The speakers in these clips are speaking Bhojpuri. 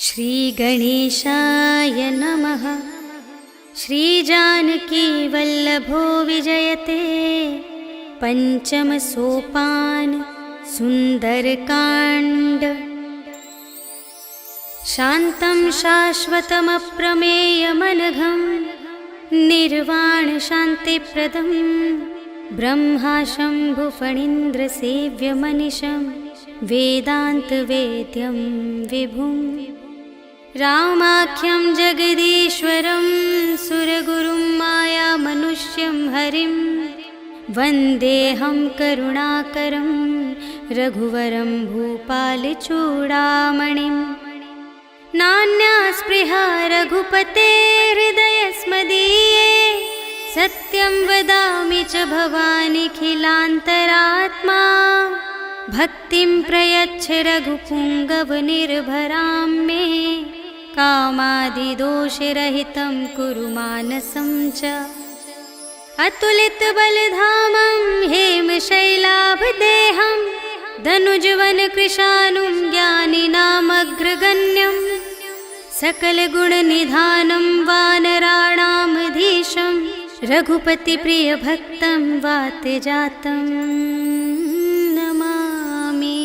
श्रीगणेशाय नमः। श्रीजानकीवल्लभो विजयते पंचम सोपान सुंदरकांड। शान्तं शाश्वतमप्रमेयमनघं निर्वाण शान्तिप्रदं ब्रह्मा शम्भुफणीन्द्रसेव्यमनिशं वेदान्तवेद्यं विभुं। रामाख्यं जगदीश्वरं सुरगुरुं मायामनुष्यं हरिं वन्देऽहं करुणाकरं रघुवरं भूपालचूडामणिं। नान्या स्पृहा रघुपते हृदयस्मदीये सत्यं वदामि च भवानिखिलान्तरात्मा। भक्तिं प्रयच्छ रघुपुङ्गवनिर्भरां मे कामादिदोषरहितं कुरु मानसं च। अतुलितबलधामं हेमशैलाभदेहं धनुजवनकृशानुं ज्ञानिनामग्रगण्यं सकलगुणनिधानं वानराणामधीशं रघुपतिप्रियभक्तं वातजातं नमामि।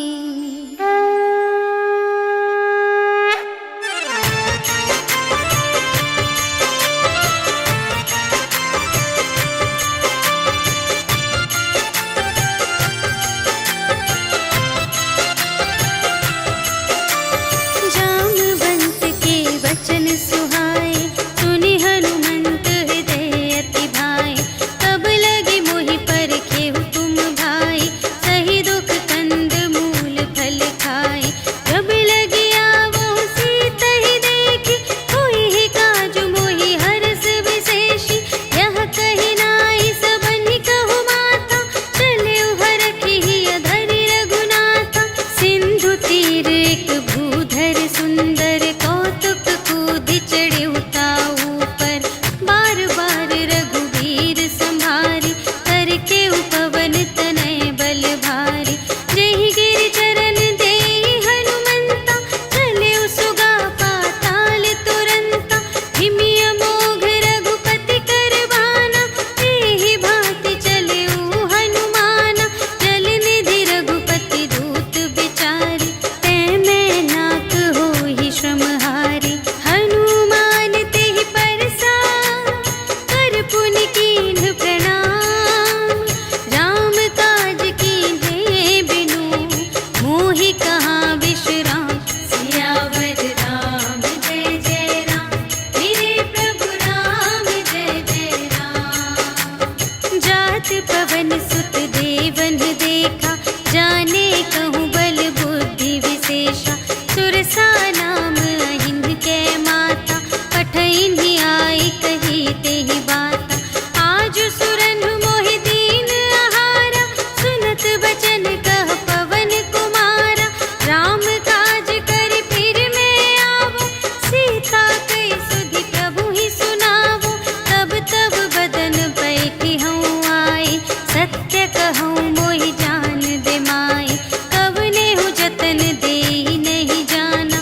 जामवंत के वचन सुहाए सुनि हनुमंत हृदय अति भाए। तब लगे मोहि परखेहु तुम भाई सही दुख कंद मूल फल खाए। जब लगे आवो सीतहि देखी होई ही काजु मोहि हरस विशेषी। यह कहि नाई सबनि कहु माता चले हरखि अधरि रघुनाथा। सिंधु तीर एक भूधर सुंदर कौतुक कूदि चढ़े ताऊ पर। बार बार रघुवीर संभारी करके उपवन तनय बल भारी। जहि गिरि चरण देहि हनुमंता चले सुगा पाताल तुरंता। हिमि अमोघ रघुपति कर बाना एहि भांति चले हनुमाना। जल निधि रघुपति दूत बिचारी तै मैं नाक होहि श्रमहारी। हनुमान तेहि परसा कर पुनि कीन्ह प्रणाम। राम काज कीन्हे बिनु मोहि कहाँ विश्राम। सियावर राम जय जय राम मेरे प्रभु राम जय जय राम। जात पवन सुत देवन देखा जाने कहूँ बल बुद्धि विशेषा। सुरसा नाम अहिंद के माता पठइन्हि आई कही तेहि बाता। आज सुरन मोहि दीन आहारा सुनत बचन कह पवन कुमारा। राम काज कर फिर मैं आवो सीता कई सुधि प्रभु ही सुनावो। तब तब बदन बैठी हूँ आई सत्य कहूँ मोहि जान दे माई। कवने हूँ जतन देहि नहीं जाना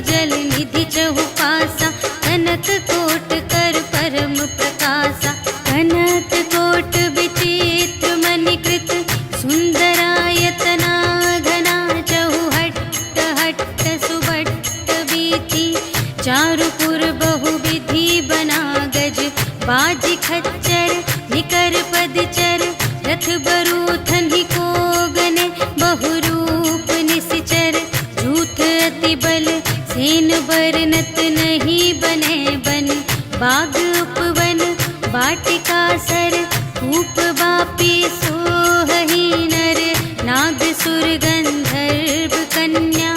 जल निधि चहु पासा, कनक कोट कर परम प्रकाशा। कनक कोट विचित्र मणिकृत, सुंदरायतना घना चहु हट्ट हट्ट सुबट्ट बीती। चारुपुर बहुविधि बना गज, बाजी खच्चर निकर पदचर। रथ बरूथन ही को गने, बहुरूप निश्चर। झूठ अति बल सेन बरनत, नहीं बने बन बाग उपवन। वाटिका सर कूप बापी सोहहि नर, नाग सुर गंधर्व कन्या।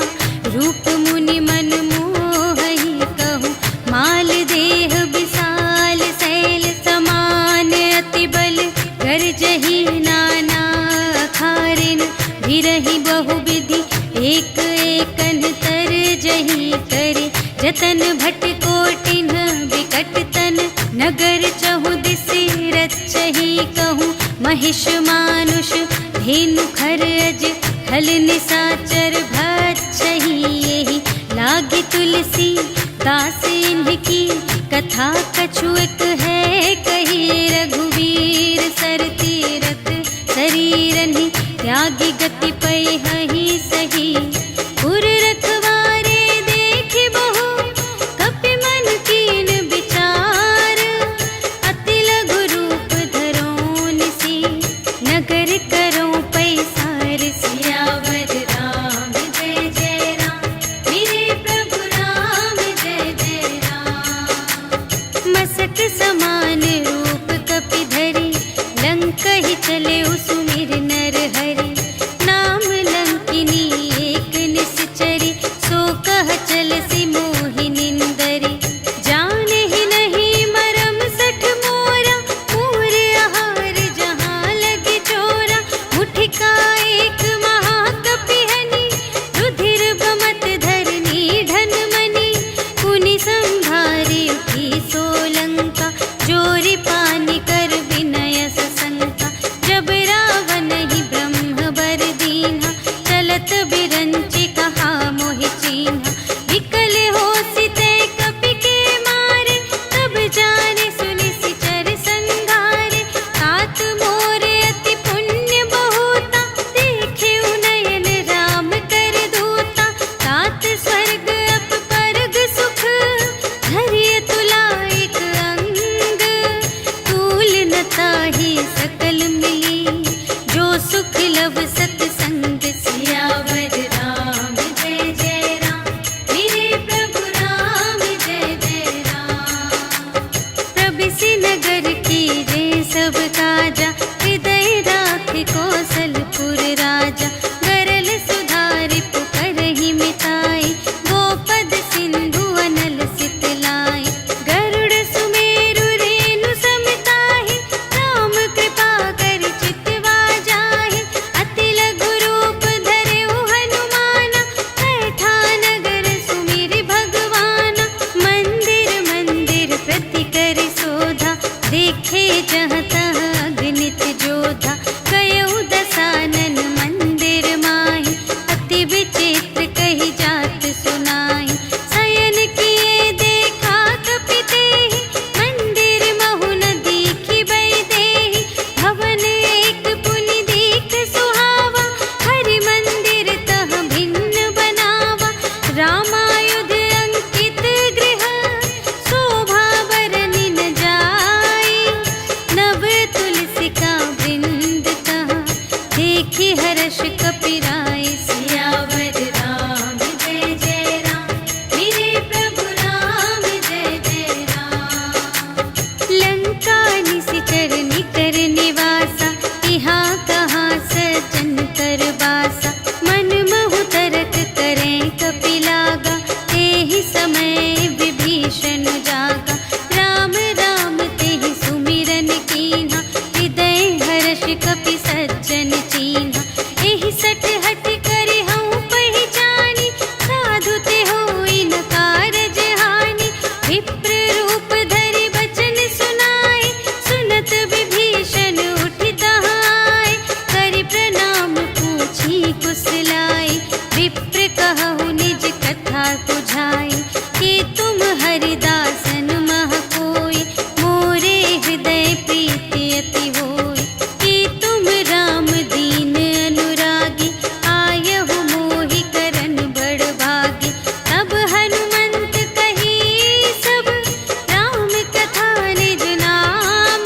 रूप मुनि मन मोहहि कहूँ, माल देह विशाल शैल समान। अति बल गर्जहि नाना अखारिन, भिरहि बहुविधि एक एकन तरजहि करे। जतन भट कोटिन विकट तन, नगर चहु दिसि रचहि कहूँ। महिष मानुष धेनु खरज, खल निसाचर भक्षहि एहि। लागी तुलसी दास इनकी, कथा कछु एक है कही। रघुवीर सर तीरथ शरीरहि, त्यागी गति पैहि सही। पुर रखवारे देखि बहु, कपि मन कीन विचार। अति लघु रूप धरों निसी, नगर करों पैसार। सियावर राम जय जय राम, मेरे प्रभु राम जय जय राम। मसक समान रूप कपि धरि, लंकहि चले सुमिर नर हरि। नाम लंकिनी एक निश्चरी, सो कह चलसि मोहि निंदरी। जानहि नहीं मरम सठ मोरा, मोर आहार जहाँ लगे चोरा। मुठिका एक महाकपि हनि, रुधिर बमत धरनी धन मनि। पुनि संभारि उठी सोलंका, जोरि पानि कर विनय सशंका। जब रावण ही ब्रह्म बर दीन्हा, चलत बिरंचि कहा मोहि चीन्हा। विकल हो बुझाई, कि तुम हरिदासन मह कोई, मोरे हृदय प्रीति अति होई। कि तुम राम दीन अनुरागी, आयहु मोहि करन बड़ भागी। तब हनुमंत कही सब, राम कथा निज नाम।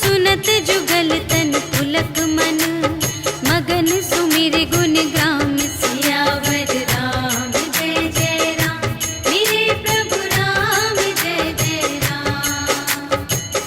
सुनत जुगल तन पुलक मन, मगन सुमिर गुण ग्राम। सियावर राम जय जय राम, मेरे प्रभु राम जय जय राम।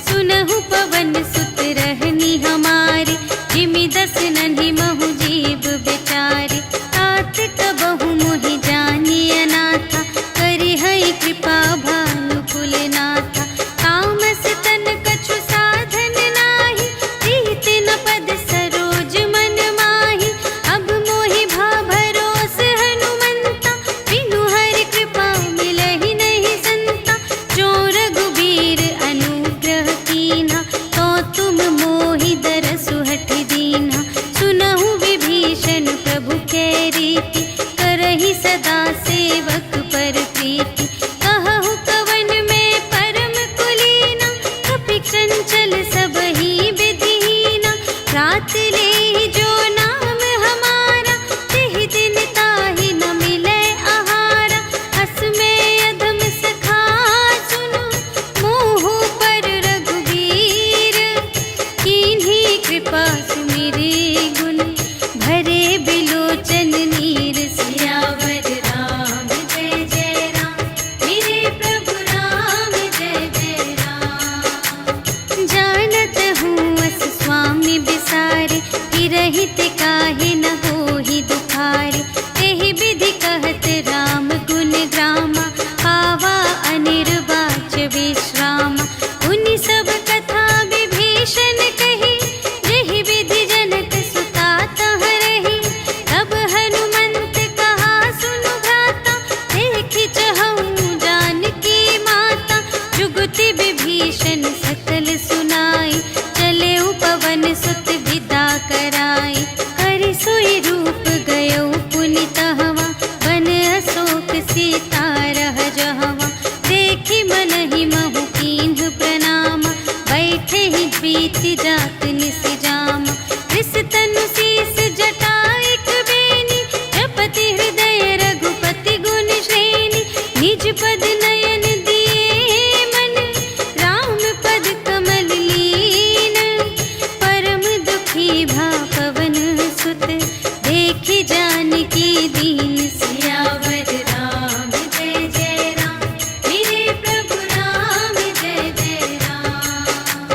सुनहु पवन सुत रहनी हमारी, जिमि दस नन्हि महु जीव बेचारी। तात कबहु मोहि जानिय नाथा, करिहै कृपा भानु कुलनाथा। तामस तन कछु साधन नाही, प्रीति न पद सरोज मन माही। अब मोहि भा भरोस हनुमंता, बिनु हरि कृपा मिलहि नहीं संता। जो रघुबीर अनुग्रह कीन्हा, तो तुम मोहि दरसु हठि दीन्हा। सुनहु विभीषण प्रभु कै रीति, करहि सदा सेवक पर प्रीति। कहहु कवन में परम कुलीना, कपि चंचल सबहि विधिहीना। रात लेहि जो नाम हमारा, तेहि दिन ताहि न मिलै आहारा। हस में अधम सखा सुनु, मोहु पर रघुबीर। कीन्ही कृपा सुमिरि गुण, भरे बिलोचन नीर। सियावर राम जय जय राम, मेरे प्रभु राम जय जय राम। जानत हूँ अस स्वामी बिसारे, कि रहित काहे न होहि दुखारे। तेहि विधि कहत राम गुण ग्रामा, पावा अनिर्वाच विश्रामा। उनि सब कथा विभीषण कही, जेहि विधि जनक सुता तह रही। तब हनुमंत कहा सुनु भ्राता, देखि चहऊँ जानकी माता। जुगति विभीषण सकल सुनाई, चले पवन सुत विदा कराई। करि सोई रूप गयो पुनि तहवा, बन अशोक सीता रह जहवा। देखि मनहि महु कीन्ह प्रणामा, बैठे ही बीति जात निस जामा। रिस तनु शीस जटा एक बेनी, जपति हृदय रघुपति गुण श्रेणी। निज पद नयन दिए मन, राम पद कमल लीन। परम दुखी भा पवन सुत, देखि जानकी दीन। सियावर राम जय जय राम, मेरे प्रभु राम जय जय राम।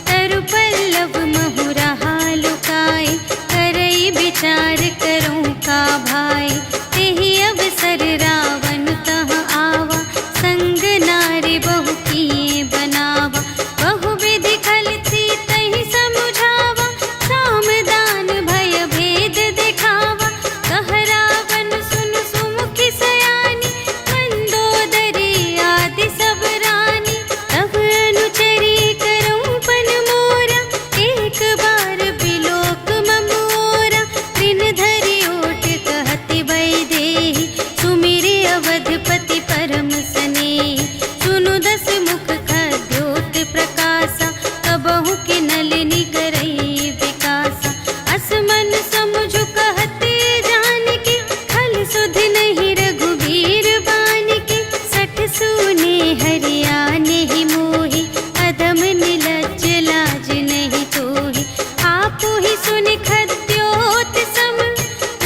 तरु पल्लव महु रहा लुकाई, करई विचार करूँ का भाई। तेहि अवसर रावण तह आवा, संग नारी बहु किए बनावा। बहु विधि खल सीतहि समुझावा, साम दान भय भेद दिखावा। कह रावण सुन सुमुखी सयानी, मंदोदरी आदि सब रानी। तब अनुचरी करऊँ पन मोरा, एक बार बिलोक ममोरा। त्रिन धरि ओट कहति वैदेही, सुमिरि अवधपति परम स्नेही। सुनु दस मुख खद्योत प्रकाशा, कबहु कि नलिनी करई विकासा। अस मन समुझु कहते जानकी, खल सुध नहीं रघुबीर बानिकी। सठ सूने हरियाने ही मोहि, अधम निलज्ज लाज नहीं तोहि। आपु ही सुनि खद्योत सम,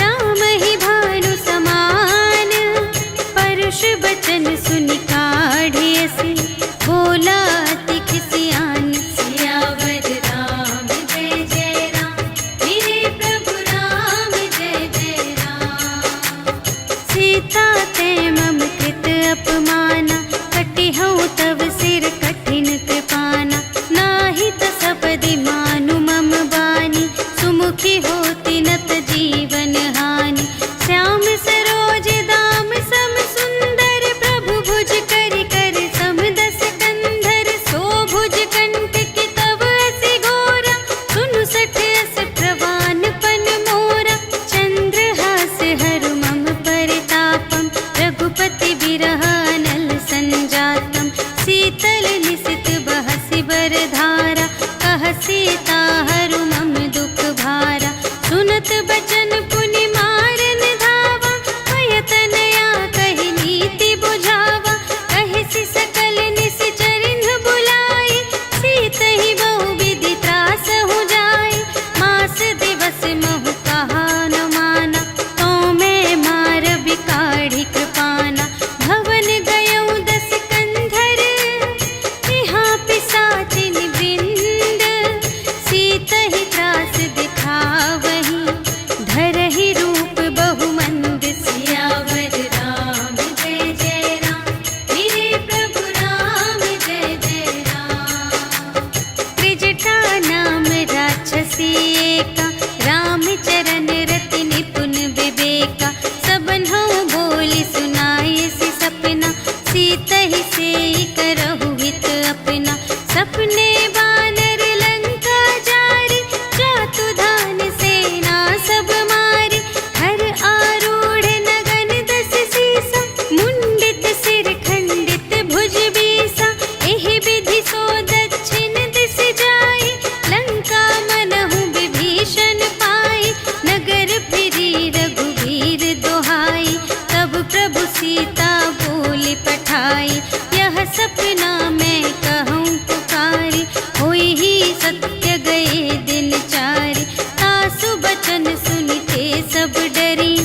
राम ही भानु समान। परुष बचन सुनि काढ़ियसि, बोला अति खिसियान। सियावर राम जय जय राम, मेरे प्रभु राम जय जय राम। सीता ते मम कृत अपमाना, कटिहउँ तव सिर कठिन कृपाना। नाही त सपदि मानु मम बानी, सुमुखी होति नत जीवन हानि। श्याम सरोज दाम सम सुंदर, प्रभु भुज विरह अनल संजातम। शीतल निशित बहसि बरधारा, कह सीता हरु मम दुख भारा। सुनत बचन पुनि मारन धावा, भय तनया कहि नीति बुझावा। कहि सकल निश्चरिन बुलाई, सीतहि बहु विधि त्रास हो जाई। मास दिवस महु कहा न माना, तो मैं मार बिकाढ़ी कृपाना। भवन गयउ 10 कंधर, यहाँ पिशाचिन वृंद। सीतहि त्रास दिखावही, धरहि रूप बहुमंद। सियावर राम जय जय राम, मेरे प्रभु राम जय जय राम। त्रिजटा नाम राक्षसी एका, रामचरण रति निपुण विवेका। सबन्हु बोली सुनाए सि सपना, सीतहि सेई करहु हित अपना। सपने बानर लंका जारी, जातु धान सेना सब मारी। हर आरूढ़ नगन 10 सीसा, मुंडित सिर खंडित भुज बीसा। एहि विधि सो दक्षिण दिस जाई, लंका मनहु विभीषण पाई। नगर फिरी रघुवीर दोहाई, तब प्रभु सीता बोली पठाई। यह सपना मैं कहूँ पुकारी, होई ही सत्य गए दिन चारि। तासु बचन सुनिते सब डरी,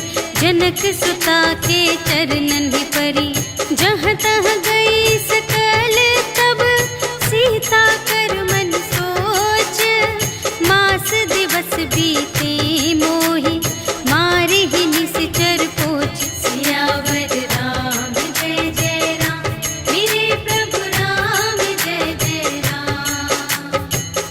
जनक सुता के चरणन ही परी। जहाँ तहाँ गई सकल तब, सीता कर मन सोच। मास दिवस बीते मोहि, मारि ही निशिचर पोच। सियावर राम जय जय राम, मेरे प्रभु राम जय जय राम।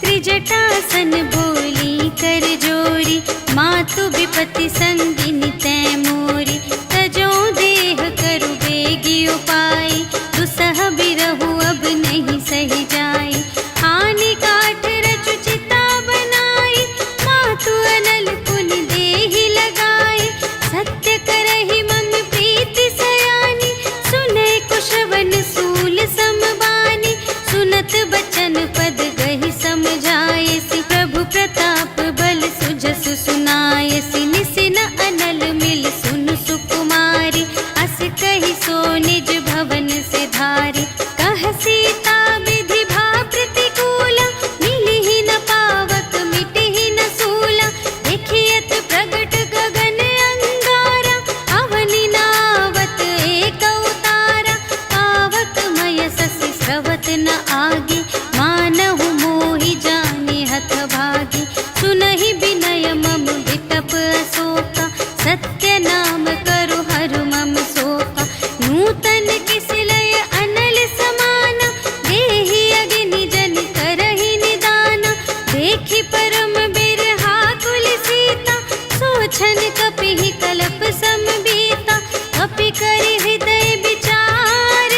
त्रिजटासन बोली कर जोरी, मातु विपति संगिनी तै मोरी। तजो देह करु बेगी उपाई, दुसह बिरहु अब नहीं सही जाई। आनि काठ रचु चिता बनाई, मातु अनल पुनि देहि लगाई। सत्य करहि मम प्रीति सयानी, सुनै कुशवन सूल समबानी। सुनत बचन पद गहि समझायसि, प्रभु प्रताप बल सुजसु सुनायसि। निसिन अनल मिल सुन सुकुमारी, अस कहि सो निज भवन से धारी। कह सीता विधि भा प्रतिकूला, मिलिहि न पावक मिटिहि न सूला। देखियत प्रगट गगन अंगारा, अवनि नावत एक अवतारा। पावक मय शशि स्रवत न आगे, मानहु मोहि जानि हथ भागी। सुनहि विनय मम विटप अशोका, सत्य नाम करु हरु मम शोका। नूतन किसिलय अनल समाना, देहि अग्नि जन करहि निदाना। देखि परम बिरहा कुल सीता, सोछन कपिहि कलप समबीता। कपि करि हृदय विचार,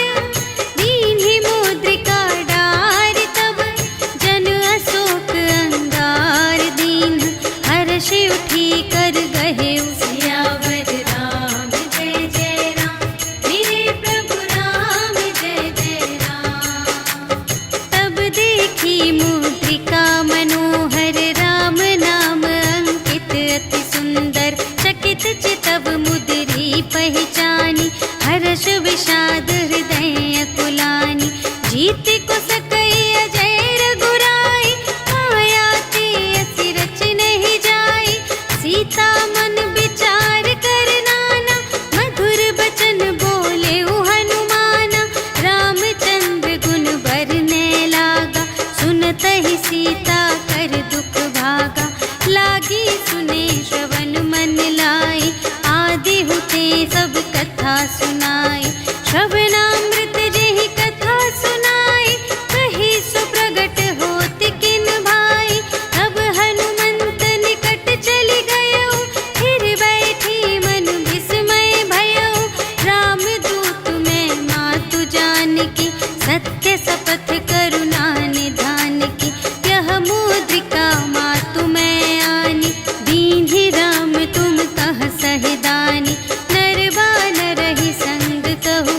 दीन्हि मुद्रिका डारि। तब जन अशोक अंगार दीन, हर्षि उठी कर गहेउ। सियावर राम जय जय राम, मेरे प्रभु राम जय जय राम। तब देखी मुद्रिका मनोहर, राम नाम अंकित अति सुंदर। चकित चितव मुद्री पहचानी, हर्ष विषाद हृदय अकुलानी। जीत को सकई अजय रघुराई, माया ते असि रच नहीं जाई। सीता मन विचार कर नाना, मधुर बचन बोले हनुमाना। रामचंद्र गुण बरने लागा, सुनतहि सीता कर दुख भागा। लागी सुने श्रवण मन लाई, आदि हुते सब कथा सुनाई। श्रवणामृत जेहि कथा सुनाई, कही सो प्रगट होत किन भाई। तब हनुमंत निकट चली गयो, फिर बैठी मन विस्मय भयो। राम दूत में मातु जानकी, सत्य शपथ करुणा निधान की। यह मुद्रिका मातु मैं आनी, दीन्हि राम तुम कह सहिदानी। नर बानर ही संग कहु,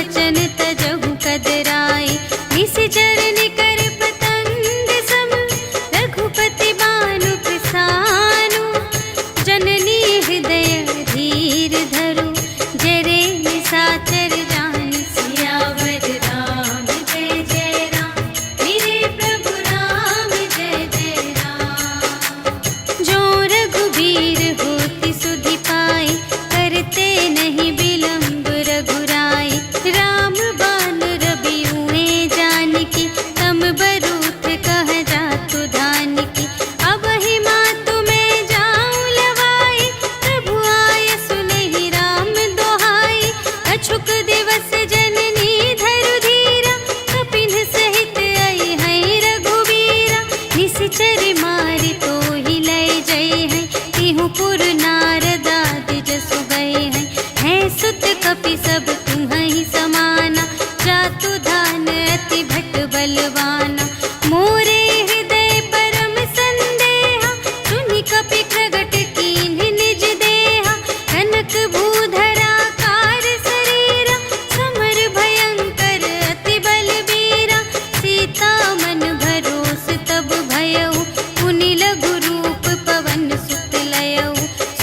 बचन तजहु कदराए। निशिचर निकर पतंग सम रघुपति बानु प्रसानु। जननी हृदय धीर धरु जरे निशाचर जान। सियावर राम जय जय राम मेरे प्रभु राम जय जय राम। जो रघुबीर होति सुधि पाए करते नहीं विलंब रघुराई। राम बान रबियुए जानकी तम बरूथ कह जातु धानकी। अब ही मातु मैं जाऊं लवाई प्रभु आय सुनहि राम दोहाई। अछुक दिवस जननी धरु धीरा कपिन सहित आई है रघुबीरा। निशिचर मारि तो ही लय जय है तिहु पुर नारद आदि जसु गए हैं। है सुत कपि सब तुम्हि समाना जातु धान अति भट बलवाना। मोरे हृदय परम संदेहा सुनि कपि प्रगट कीन्ह निज देहा। कनक भूधरा कार शरीरा समर भयंकर अति बलबीरा। सीता मन भरोस तब भयउ पुनि लघु रूप पवन सुत लयउ।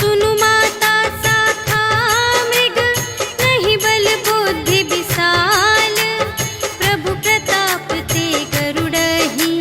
सुनु माता शाखा मृग नहीं बल बुद्धि विशाल। प्रभु प्रताप ते गरुड़हि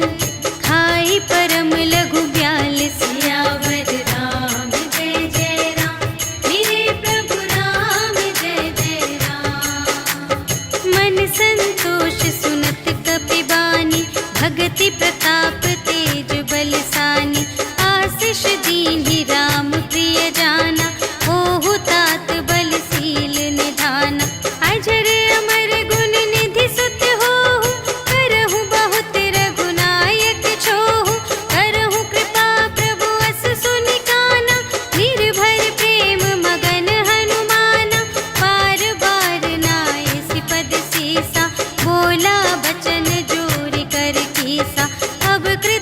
खाई परम लघु ब्याल। सियावर राम जय जय राम मेरे प्रभु राम जय जय राम। मन संतोष सुनत कपि बानी भगति प्रताप तेज बलसानी। आशीष दीन्हि राम प्रिय जाना ओहु तात बलशील निधाना। अजर अमर गुण निधि सुत होहु करहु बहुत रघुनायक छोहु। करहु कृपा प्रभु अस सुनि काना निर्भर प्रेम मगन हनुमाना। बार बार नाय सिपद सीसा बोला बचन जोरि कर कीसा। अब कृपा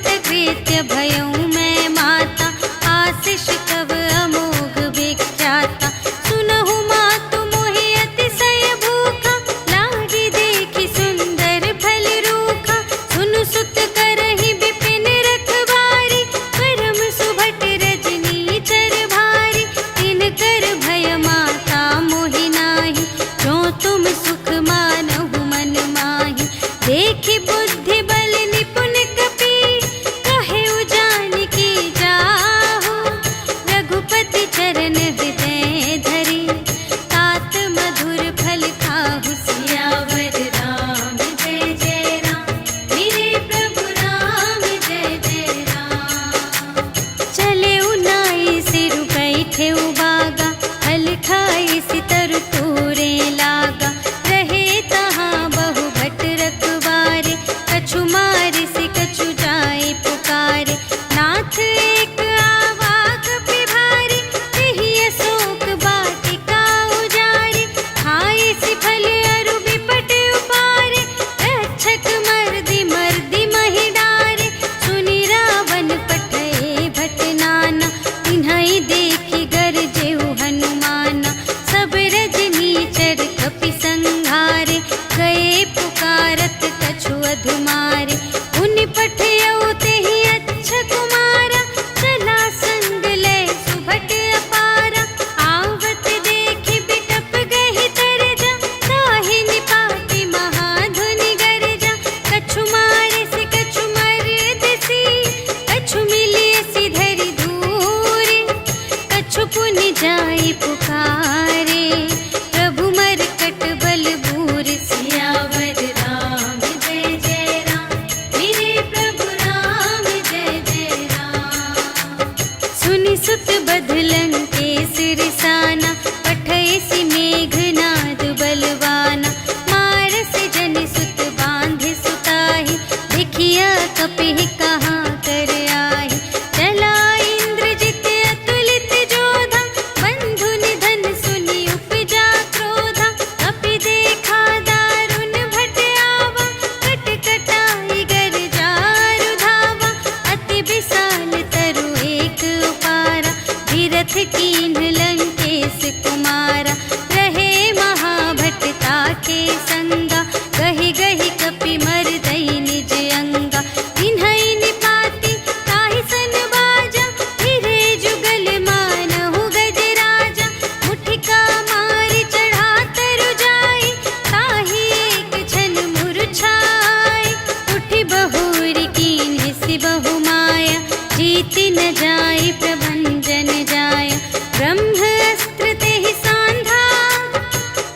संगा, गहि गहि कपि मरदई निज अंगा। इन्हई निपाति ताहि सन बाजा, फिरे जुगल मानहु गजराजा। मुठिका मारि चढ़ा तरु जाई, ताहि एक छन मुरझाई। उठि बहुरी कीन्ह सि बहु माया, जीति न जाई प्रभंजन जाया। ब्रह्म अस्त्र तेहि सांधा,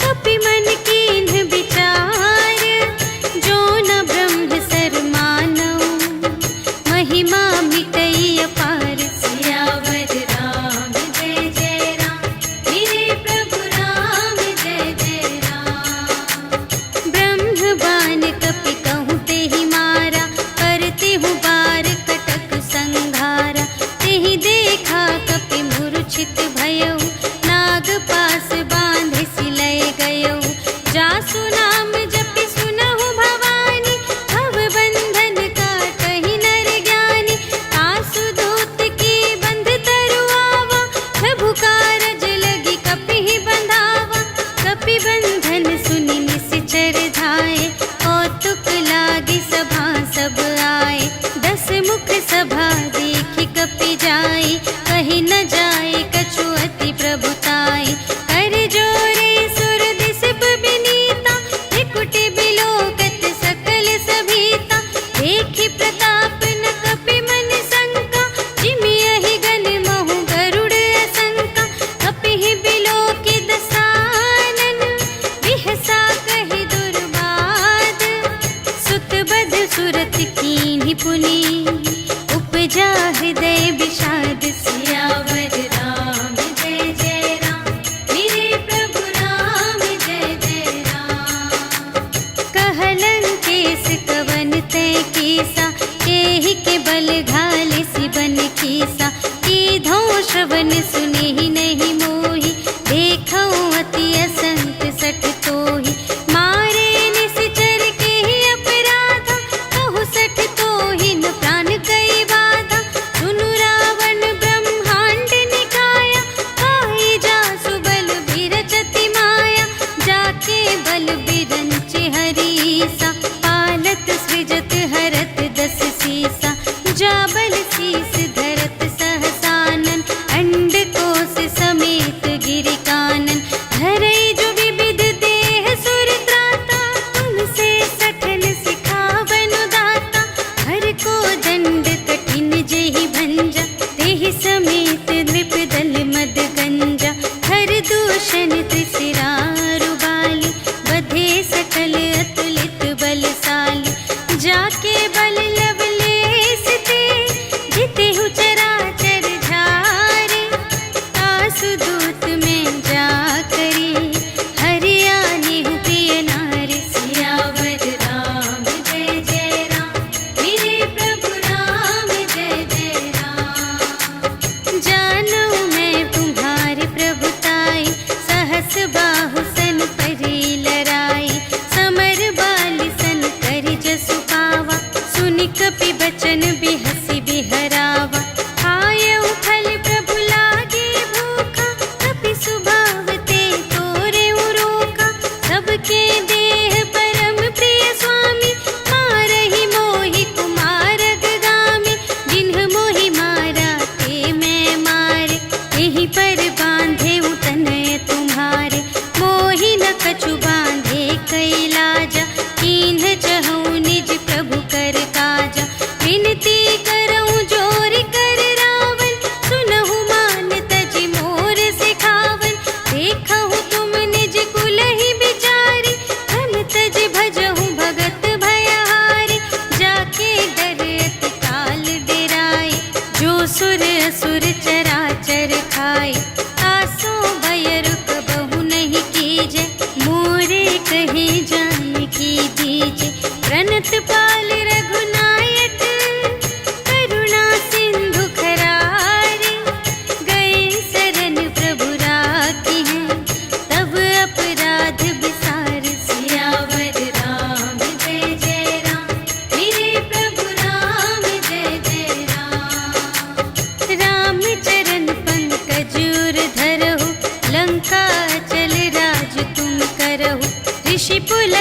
कपि मन कीन्ह विचार। जो न ब्रह्म सर मानऊ, महिमा मिटई अपार। सियावर राम जय जय राम, मेरे प्रभु राम जय जय राम। ब्रह्म बाण कपि कहूँ तेहि मारा, करते हूँ बार कटक संघारा। तेहि देखा कपि मूर्छित भयउ, नाग पास बांधे सिलय गयउ। जासु नाम जपि सुनहु भवानी, भव बंधन काटहि नर ज्ञानी। तासु दूत की बंध तरु आवा, प्रभु कारज लगी कपि बंधावा। कपि बंधन सुनि निश्चर धाये, कौतुक लागी सभा सब आए। 10 मुख सभा देखि कपि जाई, कहि न जाए कछु अति प्रभुताई। कर जोरे सुर दिसप बिनीता, त्रिकुटि बिलोकत सकल सभीता। देखि प्रताप न कपि मन शंका, जिमियहि गन महु गरुड़ असंका। कपिहि बिलोकि दसानन, बिहसा कहि दुर्बाद। सुत बध सुरत कीन्हि पुनि, उपजा हृदय विषाद। सियावर राम जय जय राम, मेरे प्रभु राम जय जय राम। कहलन केस कवन तै कीसा, केहि के बल घाल सिबन कीसा। कीधौं श्रवण सुनेहि नहीं मोहि, देखौं अति असंत सठ तोहि। मारे निश्चर केहि अपराधा, कहु सठ तोहि न प्राण कई बाधा। सुनु रावण ब्रह्मांड निकाया, पाई जासु बल बिरचति माया। जाके बल बिरंचि हरीसा, पालत सृजत हरत 10 सीसा। जा बल शीस धरत सहसानन, अंड कोश समेत गिरि कानन। धरई जो विविध देह सुर त्राता, तुमसे सठन सिखावनु दाता। हर को दंड कठिन जेहि भंजा, तेहि समेत नृप दल मद गंजा। हर दूषण त्रिशिरारु बाली, बधे सकल अतुलित बलशाली। जाके बल लवलेश ते, जितेहु चराचर झारे। तासु दूत में जा करी, हरियानेहु प्रिय नारी। सियावर राम जय जय राम, मेरे प्रभु राम जय जय राम। जानू मैं तुम्हारे प्रभुताई, सहस बाहु सन परी लराई। समर बाली सन करि जसु पावा, सुनि कपि बचन बिहसि बिहरावा। खायउ फल प्रभु लागे भूखा, कपि सुभाव ते तोरेउ रोका। सबके देह परम प्रिय स्वामी, मारहि मोहि कुमार अगगामी। जिन्ह मोहि मारा ते मैं मारे, एहि पर बांधे तनय तुम्हारे। मोहि न कछु बांधे कैलाजा, कीन्ह चहु निज प्रभु कर काजा। विनती करऊं जोर कर रावण, सुनहु मान तजि मोर सिखावन। देखहु तुम निज कुलहि बिचारी, धन तजि भजहु भगत भयहारी। जाके डर अति काल डेराए, जो सुर असुर चराचर खाए। तासो भय रुक बहु नहीं कीजे, मोरे कहे जान की दीजे।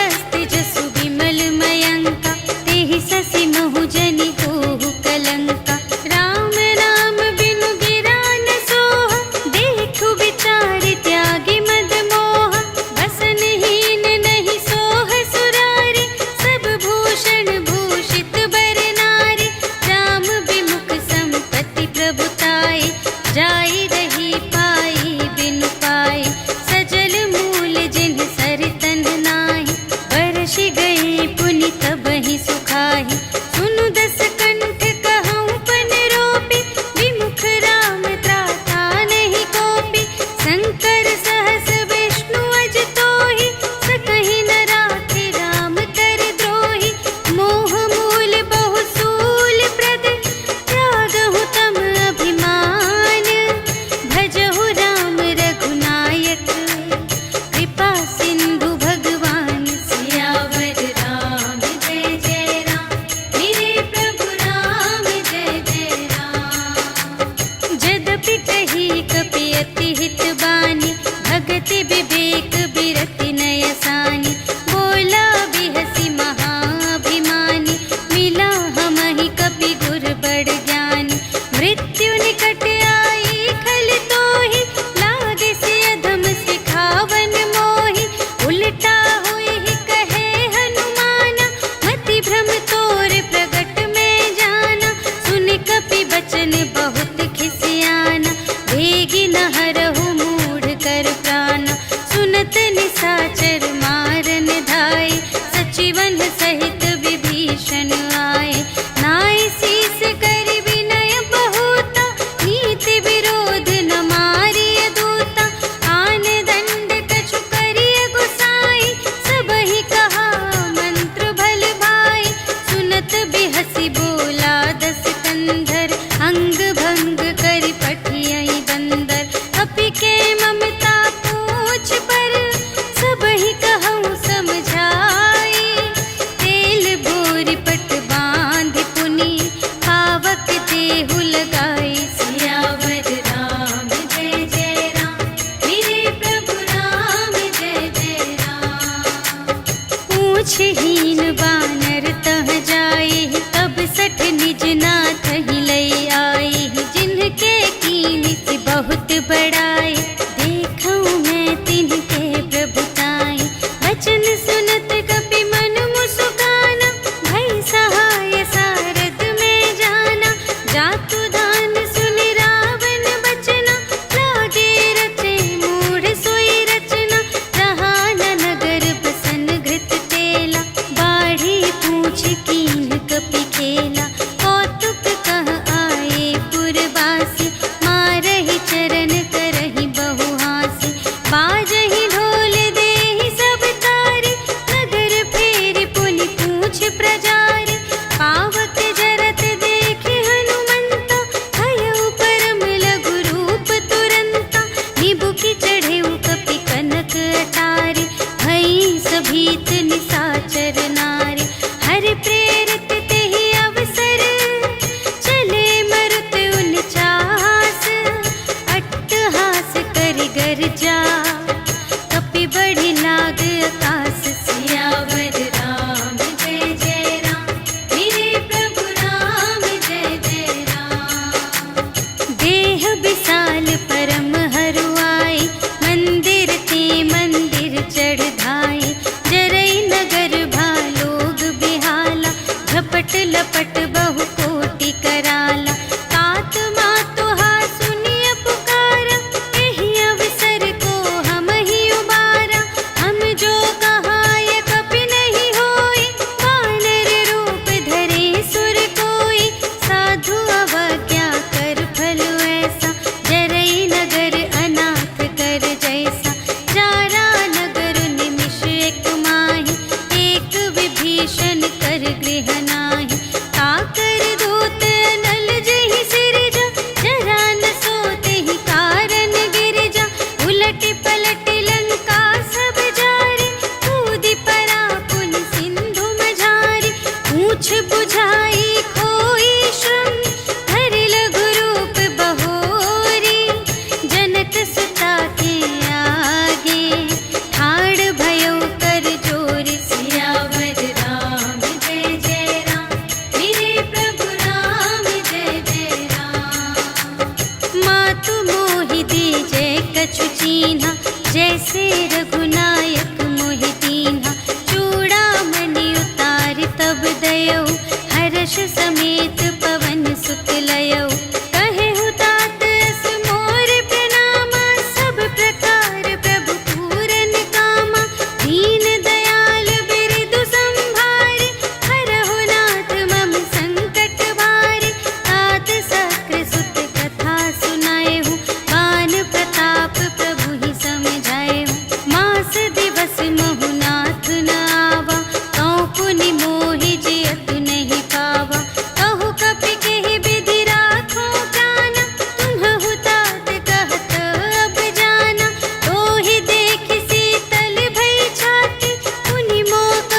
हस्त जसु विमल मयंका, तेहि ससि महु जनि होहु कलंका। राम नाम बिनु गिरा न सोहा, देखु विचार त्यागी मद मोहा। बसनहीन नहीं सोह सुरारी, सब भूषण भूषित बर नारी। राम विमुख संपत्ति प्रभुताई, जाई रही पाई बिनु पाई। सजल मूल जिन्ह सर तन नाही, बरषि गई पुनि तबहि सुखाहि। सुनु दस कंठ कहऊँ पन रोपी, विमुख राम त्राता नहीं कोपी। शंकर सहस विष्णु अज तोहि, सकहि न राखि राम कर द्रोहि। मोह मूल बहु सूल प्रद, त्यागहु तम अभिमान। भजहु राम रघुनायक, कृपा सिंधु भगवान। सियावर राम जय जय राम, मेरे प्रभु राम जय जय राम। जदपि कही कपि अति हित बानी, भगति विवेक बिरति नय सानी। बोला बिहसि महाभिमानी, मिला हमहि कपि गुर बड़ ज्ञानी। मृत्यु निकट आई खल तोहि, लागे से अधम सिखावन मोहि। उलटा होई कहे हनुमाना, मति भ्रम तोर प्रगट में जाना। सुन कपि बचन बहुत खिसियाना, वेगी न हरहु मूढ़ कर प्राणा। सुनत निसाचर मारन धाय, सचिवन सहित विभीषण आए। नाय शीस कर विनय बहुता, नीति विरोध न मारिय दूता। आन दंड कछु करिय गुसाई, सबहि कहा मंत्र भल भाई। सुनत बिहसि बोला दस कंधर, अंग भंग करि पठियहि बंदर। कपि के ममता पूछ पर, सबहि कहऊँ समझाई। तेल बोरि पट बाँधि पुनि, पावक देहु लगाई। सियावर राम जय जय राम, मेरे प्रभु राम जय जय राम। पूछहीन बानर तह जाई, तब सठ निज नाथ ही लई आई। जिनके कीन्हि बहुत बड़ाई, देखऊँ मैं तिनके प्रभुताई। बचन सुनत कपि मन मुसुकाना, भई सहाय सारथ में जाना। जातु दान सुनि रावण बचना, लागे रचे मूढ़ सोई रचना। रहा न नगर बसन घृत तेला, बाढ़ी पूछ कीन्ह कपि खेला। कौतुक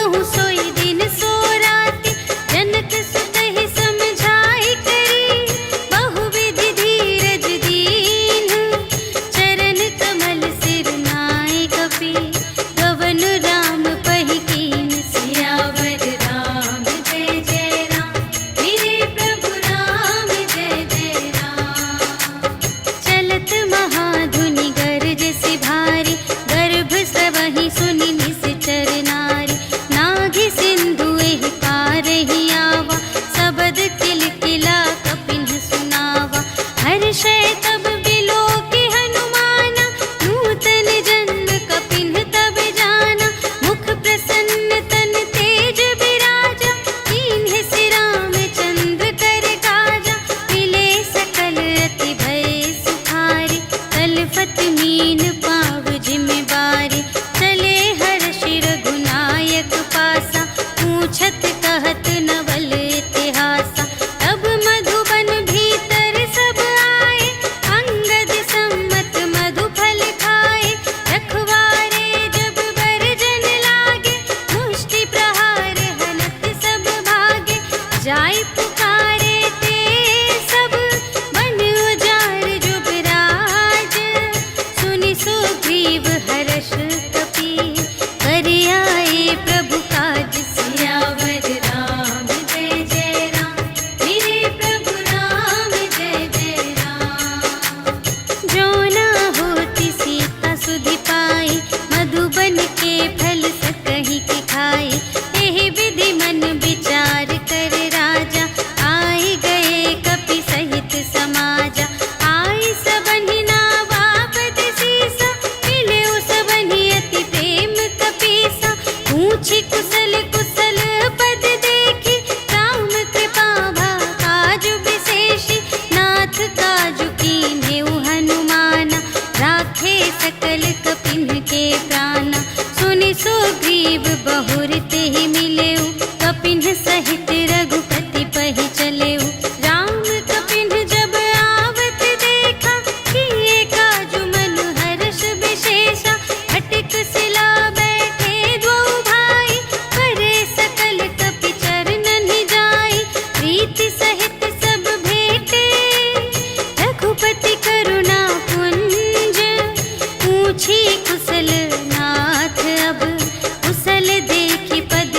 सुनहु सोई दिन सो राति, जनक सुतहि समझाई करी, बहुविधि धीरज दीन्ह, चरण कमल सिर नाय कपि, गवन राम पहि कीन्ह। सियावर राम जय जय राम, मेरे प्रभु राम जय जय राम। चलत महाधुनि गरज सि भारी, गर्भ स्रवहि सुनि निश्चर नारी, नाघि सिंधु एहि पारहि आवा, सबद किलकिला कपिन्ह सुनावा। हर्षै तब बिलोकि हनुमाना, नूतन जन्म कपिन्ह तब जाना। मुख प्रसन्न तन तेज बिराजा, कीन्हे सि रामचंद्र कर काजा। मिले सकल अति भय सुखारी, तलफत मीन पाव जिमि बारी। चले हर्षि रघुनायक पासा, पूछत कहत नवल इतिहासा। तब मधुबन भीतर सब आए, अंगद सम्मत मधु फल खाए। रखवारे जब बरजन लागे, मुष्टि प्रहार हनत सब भागे। जाय पुकारे ते सब, बन उजाड़ जुबराज। सुनि सुग्रीव हर्ष कपि, कर आए प्रभु काज। सियावर राम जय जय राम, मेरे प्रभु राम जय जय राम। जो न होति सीता सुधि पाई, मधुबन के फल सकहि के खाई। एहि विधि मन विचार कर राजा, आए गए कपि सहित समाजा। आए सबहि नावा पद सीसा, मिले सबहि अति प्रेम कपीसा। पूछी कुशल कुशल पद देखी, राम कृपा भा काजु विशेषी। नाथ काजु कीन्हेउ हनुमाना, राखे सकल कपिन्ह के प्राणा। सुनि सुग्रीव बहुर तेहि मिलेउ, कपिन्ह सहित रघुपति पहि चलेउ। राम कपिन्ह जब आवत देखा, किए काजु मनु हर्ष विशेषा। फटिक सिला बैठे द्वौ भाई, करे सकल कपि चरणनि जाई। प्रीति सहित सब भेटे, रघुपति करुणा पुंज। पूछी कुशल नाथ अब, कुशल देखि पद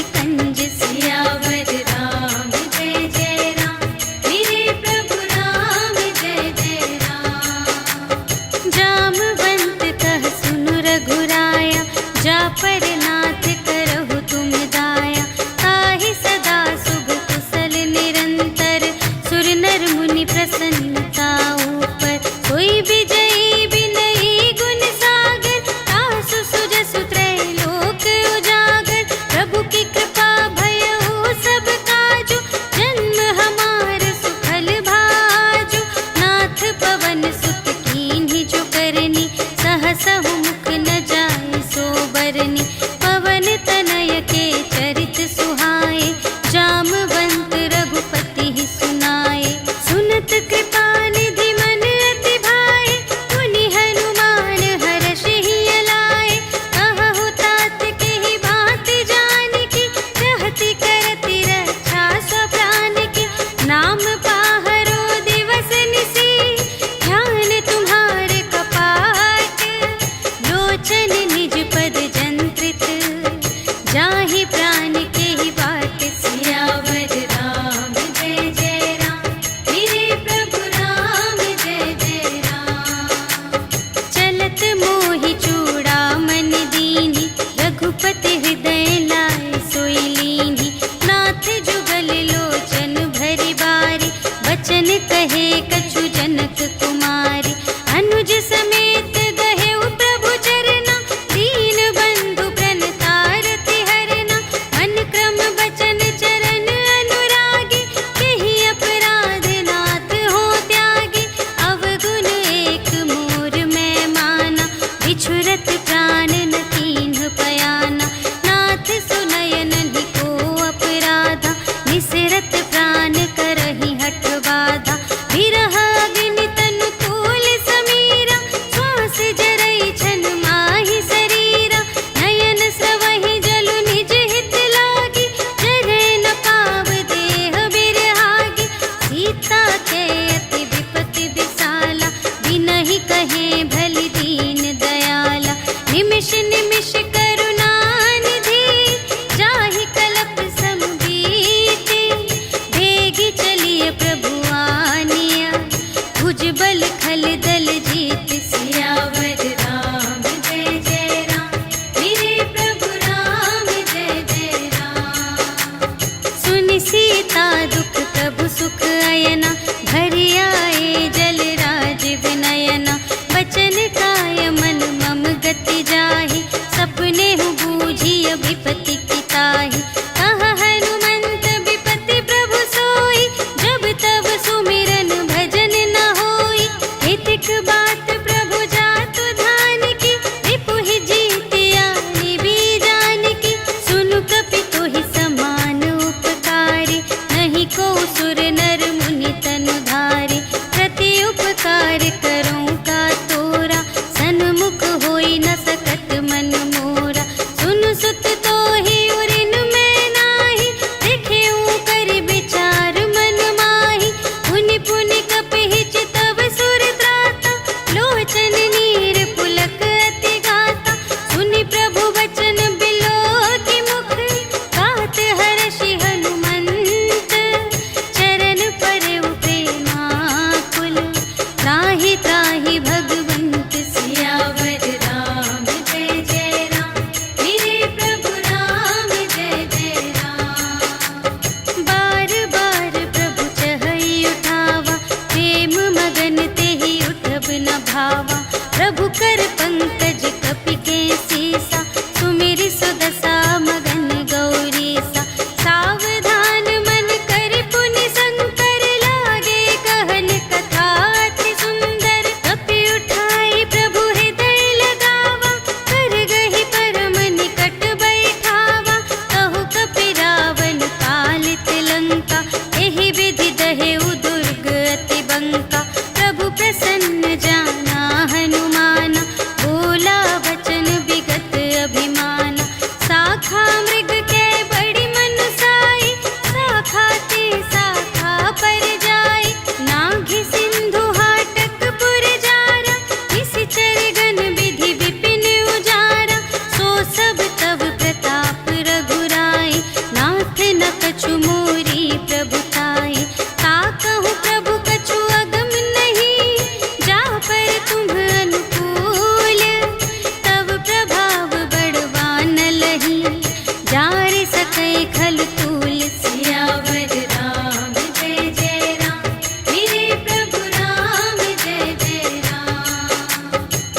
बरसै खल तूल। सियावर राम जय जय राम, मेरे प्रभु राम जय जय राम।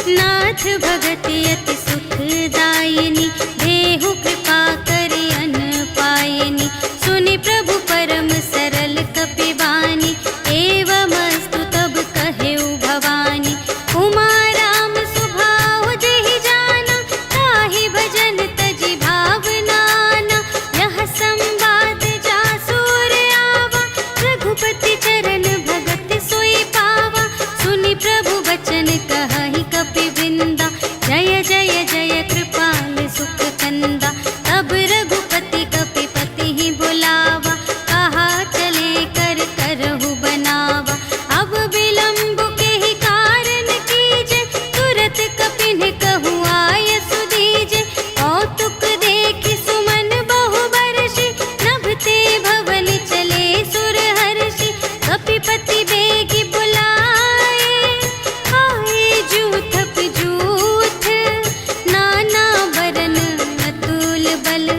नाथ भगत अति सुखदायिनी, देहु कृपा करि अन्न पायिनी। सुनि प्रभु परम सरल कपिवानी, एवमस्तु तब कहेउ भवानी। उमा राम सुभाव जेहि जाना, ताहि भजन तजि भावनाना। यह संवाद जासुर आवा, रघुपति चरण भगत सोई पावा। सुनि प्रभु वचन कहहि कपिवृंदा, जय जय जय कृपाल सुख कंदा। तब रघुपति कपिपति ही बुलावा, कहा चले कर करहु बनावा। अब विलंब के ही कारण कीजे, तुरत कपिन कहु आय सुदीजे। कौतुक देखि सुमन बहु बरषि, नभते भवन चले सुर हर्षि। कपिपति बेगी बुलाए, आए जूथप जूथ। नाना बरन अतुल बल,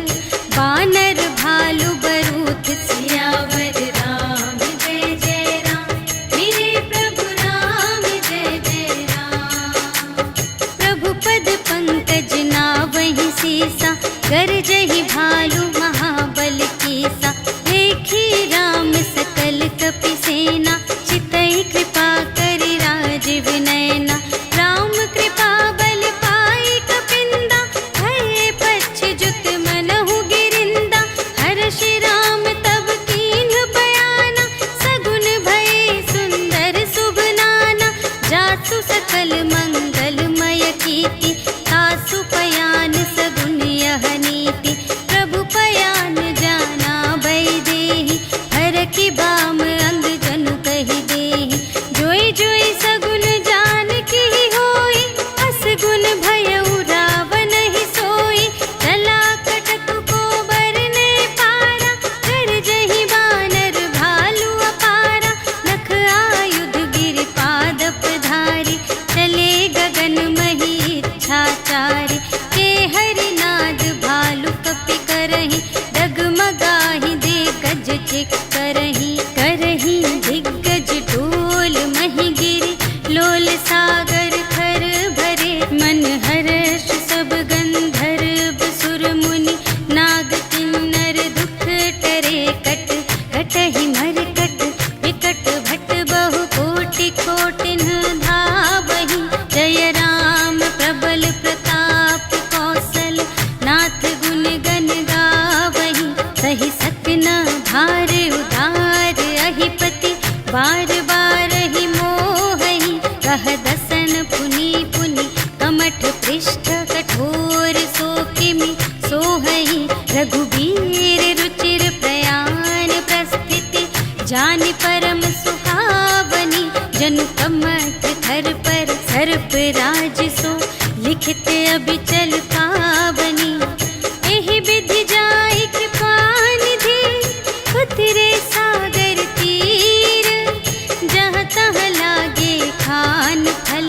बानर भालु बरूथ। सियावर राम जय जय राम, मेरे प्रभु राम जय जय राम। प्रभु पद पंकज नावहि सीसा, गरजहि भालु महाबल कीसा। देखी राम सकल कपि सेना, चितई कृपा करि राजीव नयना। राम कृपा बल पाई कपिंदा, भये पच्छ जुत मनहु गिरिंदा। हर्षि राम तब कीन्ह बयाना, सगुन भये सुंदर शुभ नाना। जासु सकल मंगलमय कीर्ति, तासु पयान सगुन यह नीति। प्रभु पयान जाना भय देहि, हरखि बाम अंग जनु कहि देहि। जोई जोई सगुन जान की होई, असगुन भयउ रावण ही सोई। चला कटक को बरने पारा, गरजहि बानर भालु अपारा। नख आयुध गिरि पादप धारी, चले गगन मही इच्छाचारी। के हरिनाद भालु कपि करहि, डगमगाहि दे गज चिक करहि। करहि दिग्गज डोल महि गिरि, लोल सागर खर भरे। मन हर्ष सब गंधर्व सुर मुनि, नाग किन्नर दुख टरे। कट कटहि मरकट, विकट भट बहु कोटि कोटिन धावहि। जय राम प्रबल प्रताप कौशल, नाथ गुण गण गावहि। सहि सकना भार उदार अहिपति, बार बार ही मोहहि। कह दसन पुनि पुनि, कमठ पृष्ठ कठोर सो किमि सोहहि। रघुबीर रुचिर प्रयाण प्रस्थिति, जानि परम सुहावनी। जनु कमठ धर पर सर्प राज सो, लिखित अबिचल पावनी। एहि विधि जाई कृपा निधि, उतरे सागर तीर। जहाँ तहाँ लागे खान फल,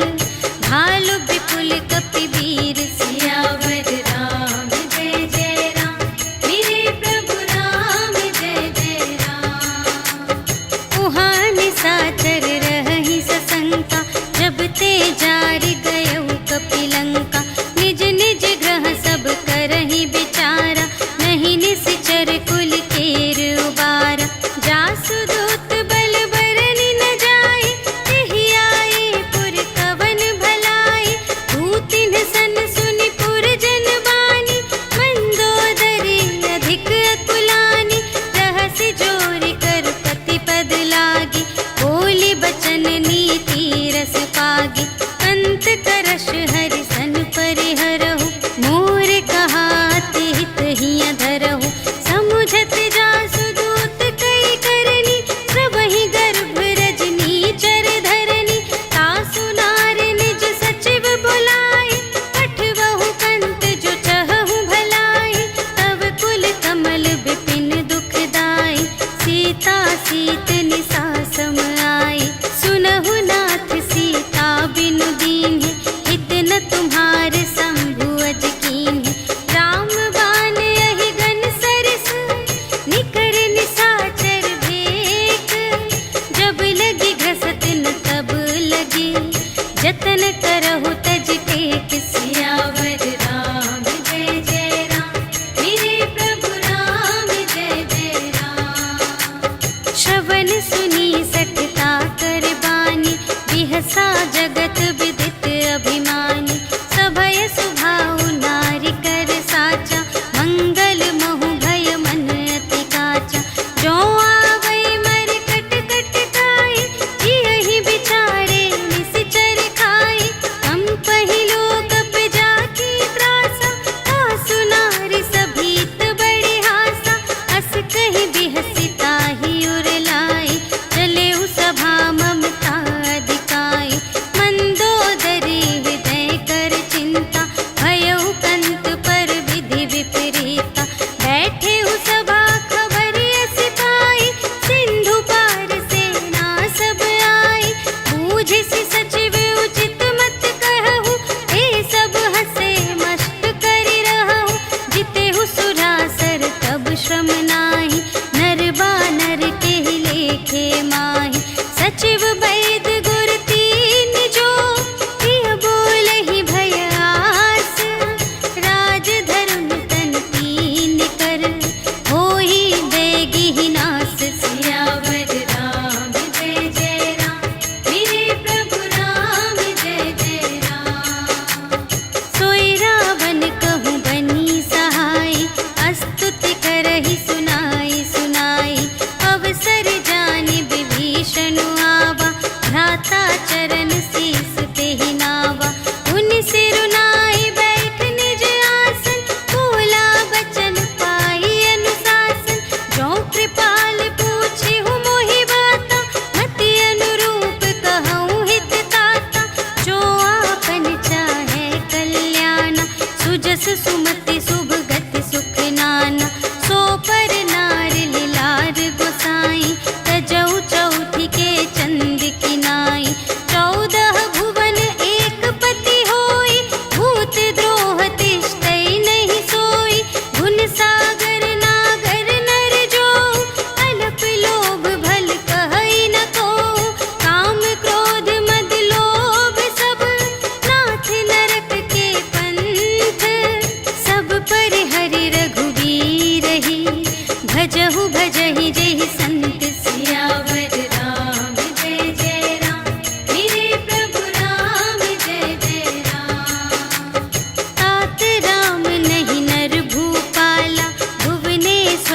भालु विपुल कपि वीर। सियावर राम जय जय राम, मेरे प्रभु राम जय जय राम। उहाँ निशाचर रहहि सशंका, जब ते जारि गयउ कपि लंका। निज निज ग्रह सब करहि विचारा, नहीं निश्चर कुल केर उबारा। जासु दूत बल बरनि न जाय, तेहि आए पुर कवन भलाई। दूतिन सन सुनि पुर जन बानी, मंदोदरी अधिक अकुलानी। रहसि जोरि कर पति पद लागी, बोली बचन नीति रस पागी। अंत करश हरि सन परिहरहु, मोर कहाति हित हिय धरहु। समुझत जासु दूत कई करनी, सबहि गर्भ रजनी चर धरनी। तासु नार निज सचिव बुलाए, पठवहु कंत जो चहहु भलाई। तब कुल कमल विपिन दुखदाई, सीता सीत निसा सम आई। सुनहु नाथ सीता बिनु दीन्हि, हित न तुम्हारे शंभु अज कीन्हि। राम बाण यहि गन सरिस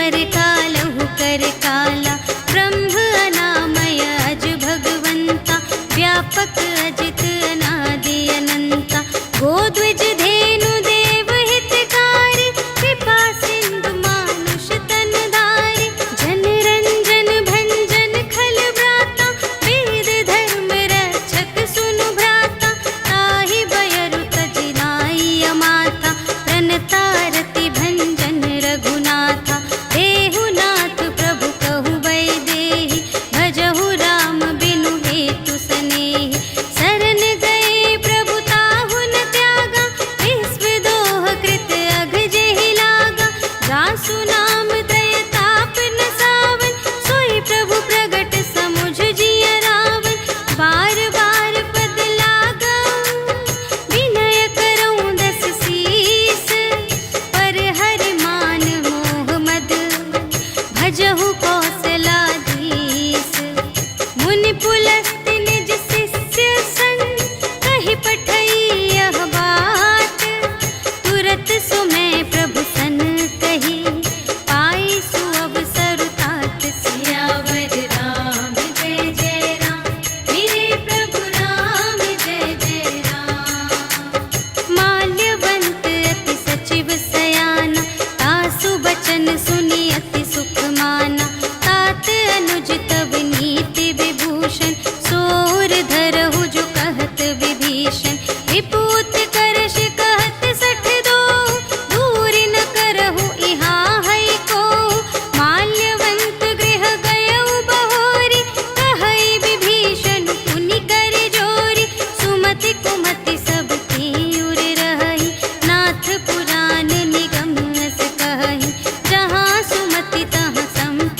नर कालहु कर काला, ब्रह्म अनामय अज भगवंता, व्यापक अजित अनादि अनंता, गोध्वज धेनु देव हितकारी, कृपा सिंधु मानुष तन धारी, जन रंजन भंजन खल व्राता, वेद धर्म रक्षक सुनु भ्राता, ताहि बयरु तजि नाई माता, प्रणतारति भंजन रघुनाथा, देहुनाथ प्रभु कहु वैदेही, भजहु राम बिनु हेतु सनेही, शरण गए प्रभु ताहु न त्यागा, विश्व दोह कृत अघ जेहि लागा, जासु नाम दय ताप न सावन, सोई प्रभु प्रगट समुझ जिय रावण, बार बार पद लागऊ विनय करऊँ दस सीस, पर हरि मान मोह मद भजहु कौशलाधीश, मुनि पुलस्त्य निज शिष्य संग, कहि पठई यह बात, तुरत सुमय प्रभु सन कही, पाई सुअवसर तात, सियावर राम जय जय राम, मेरे प्रभु राम जय जय राम। माल्यवंत अति सचिव सयाना, तासु बचन सुनि अति सुख माना, तात अनुज तब नीति विभूषण, सोर धरहु जो कहत विभीषण, विपूत करश कहत सठ दो, दूर न करहु इहाँ है को, माल्यवंत गृह गयउ बहोरी, कहई विभीषण पुनि कर जोरी, सुमति कुमति सब की उर रही, नाथ पुराण निगम अस कहई, जहाँ सुमति तहाँ संपत्ति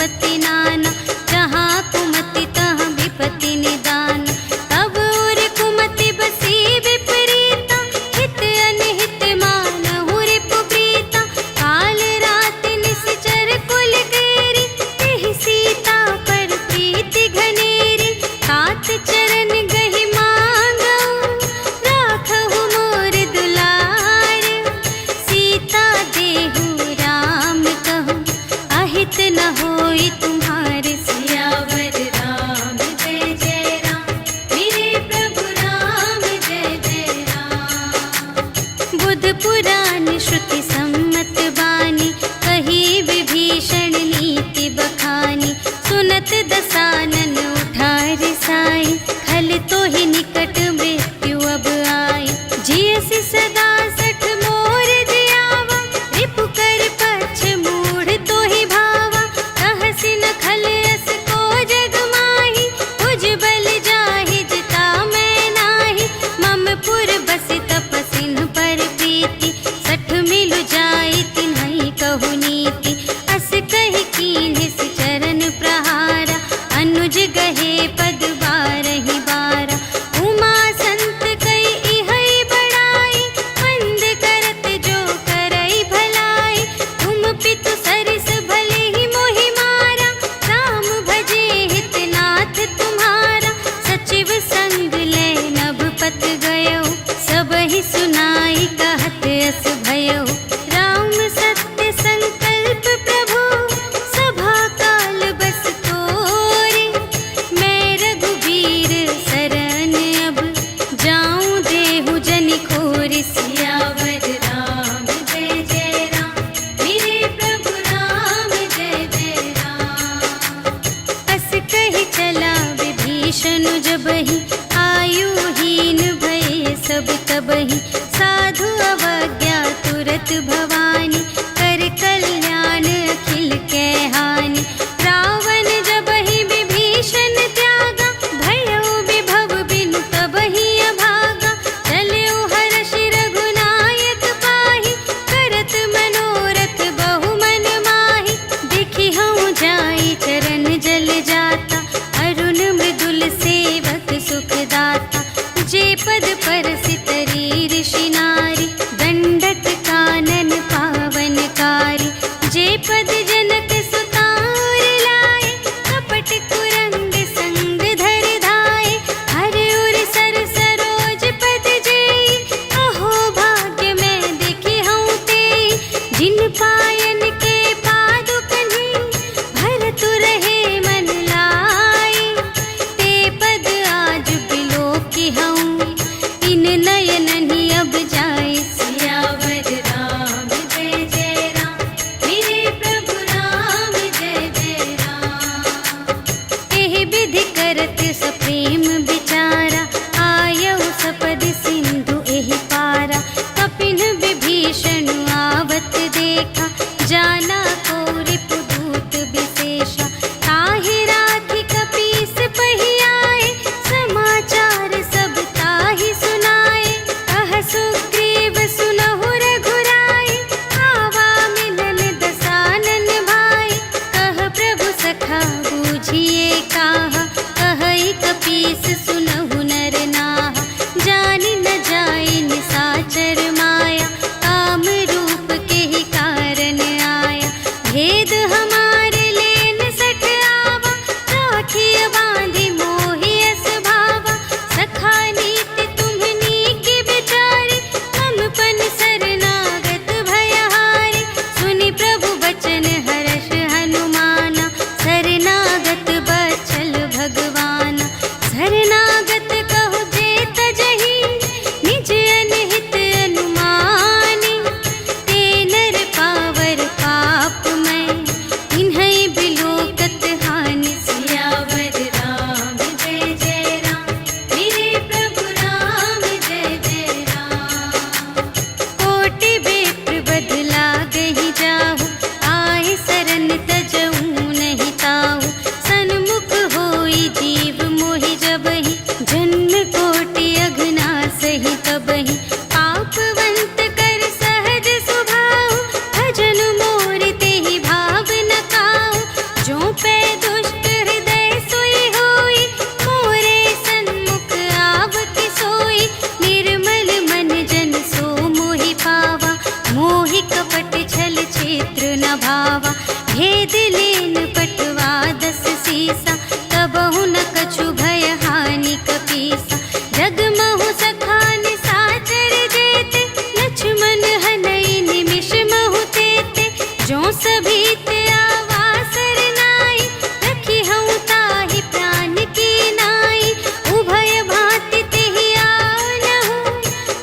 भेद लेन पटवा 10 सीसा, तबहु न कछु भय हानि कपीसा। जगमहु सखान साचर जेते, लक्ष्मण हनई निमिष महु तेते। जो सभीत आवासर नाई, रखी हूँ ताहि प्राण की नाई। उभय भांति तेहि आनहु,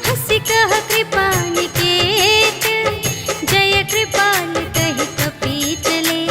हंसि कह कृपा निकेत। जय कृपाल कहि कपी चले,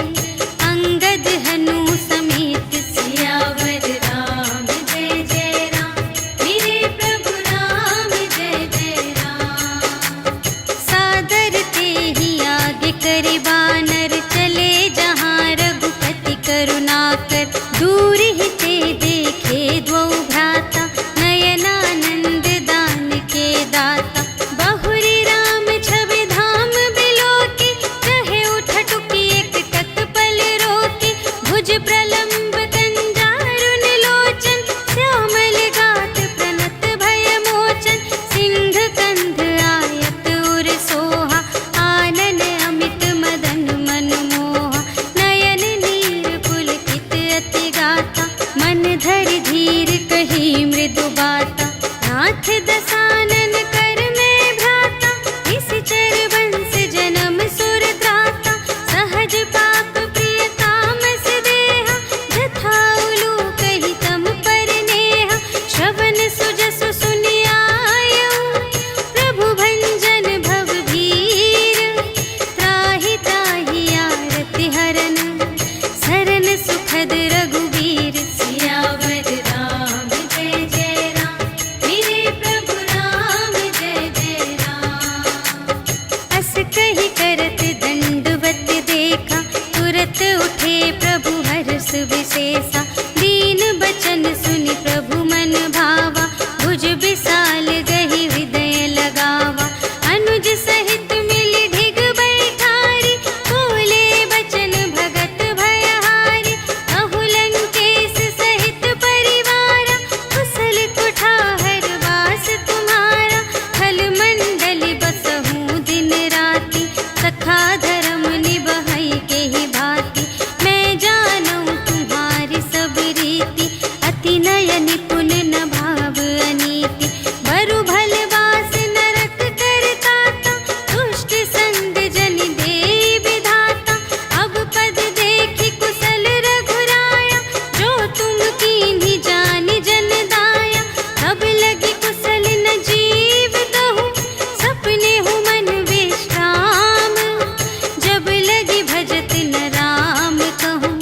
अंगद हनु समेत। सियावर राम जय जय राम, मेरे प्रभु राम जय जय राम। सादर तेहि आगे करे बानर, चले जहाँ रघुपति करुणाकर। दूर ही ते देखे द्वौ भ्राता, नयनानंद दान के दाता। बहुरी राम छवि धाम बिलोके, कहे उठटुकी एक तत्पल रोके। भुज प्रलंब कंजारुन लोचन, श्यामल गात प्रणत भय मोचन। सिंह कंध आयत उर सोहा, आनन अमित मदन मनमोहा। नयन नीर पुलकित अति गाता, मन धरि धीर कही मृदु बाता। नाथ दसानन कर में भ्राता, निश्चर वंश जन्म सुर त्राता। सहज पाप प्रिय तामस देहा, जथा उलूक ही तम पर नेहा। श्रवण सुजसु सुनि आयऊ, प्रभु भंजन भव भीर। त्राहि त्राहि आरति हरन, सरन सुखद रघुवीर। सियावर राम जय जय राम, मेरे प्रभु राम जय जय राम। अस कहि करत दंडवत देखा, तुरत उठे प्रभु हर्ष विशेषा। दीन बचन सुनि प्रभु मन भावा, भुज विशाल गहि हृदय लगावा। अनुज सहित मिलि ढिग बैठारी, बोले बचन भगत भयहारी। कहु लंकेश सहित परिवारा, कुशल कुठार वास तुम्हारा। खल मंडल बसहु दिन राति, सखा धर्म निबहै केहि भांति। मैं जानऊँ तुम्हारी सब रीति, अति नय निपुण न भाव अनीति। बरु भल वास नरक कर ताता, दुष्ट संग जन देई विधाता। अब पद देखि कुशल रघुराया, जो तुम कीन्ही जानि जन दाया। अब लगी कुशल न जीव कहूँ, सपने हूँ मन विश्राम। जब लगी भजत न राम कहूँ,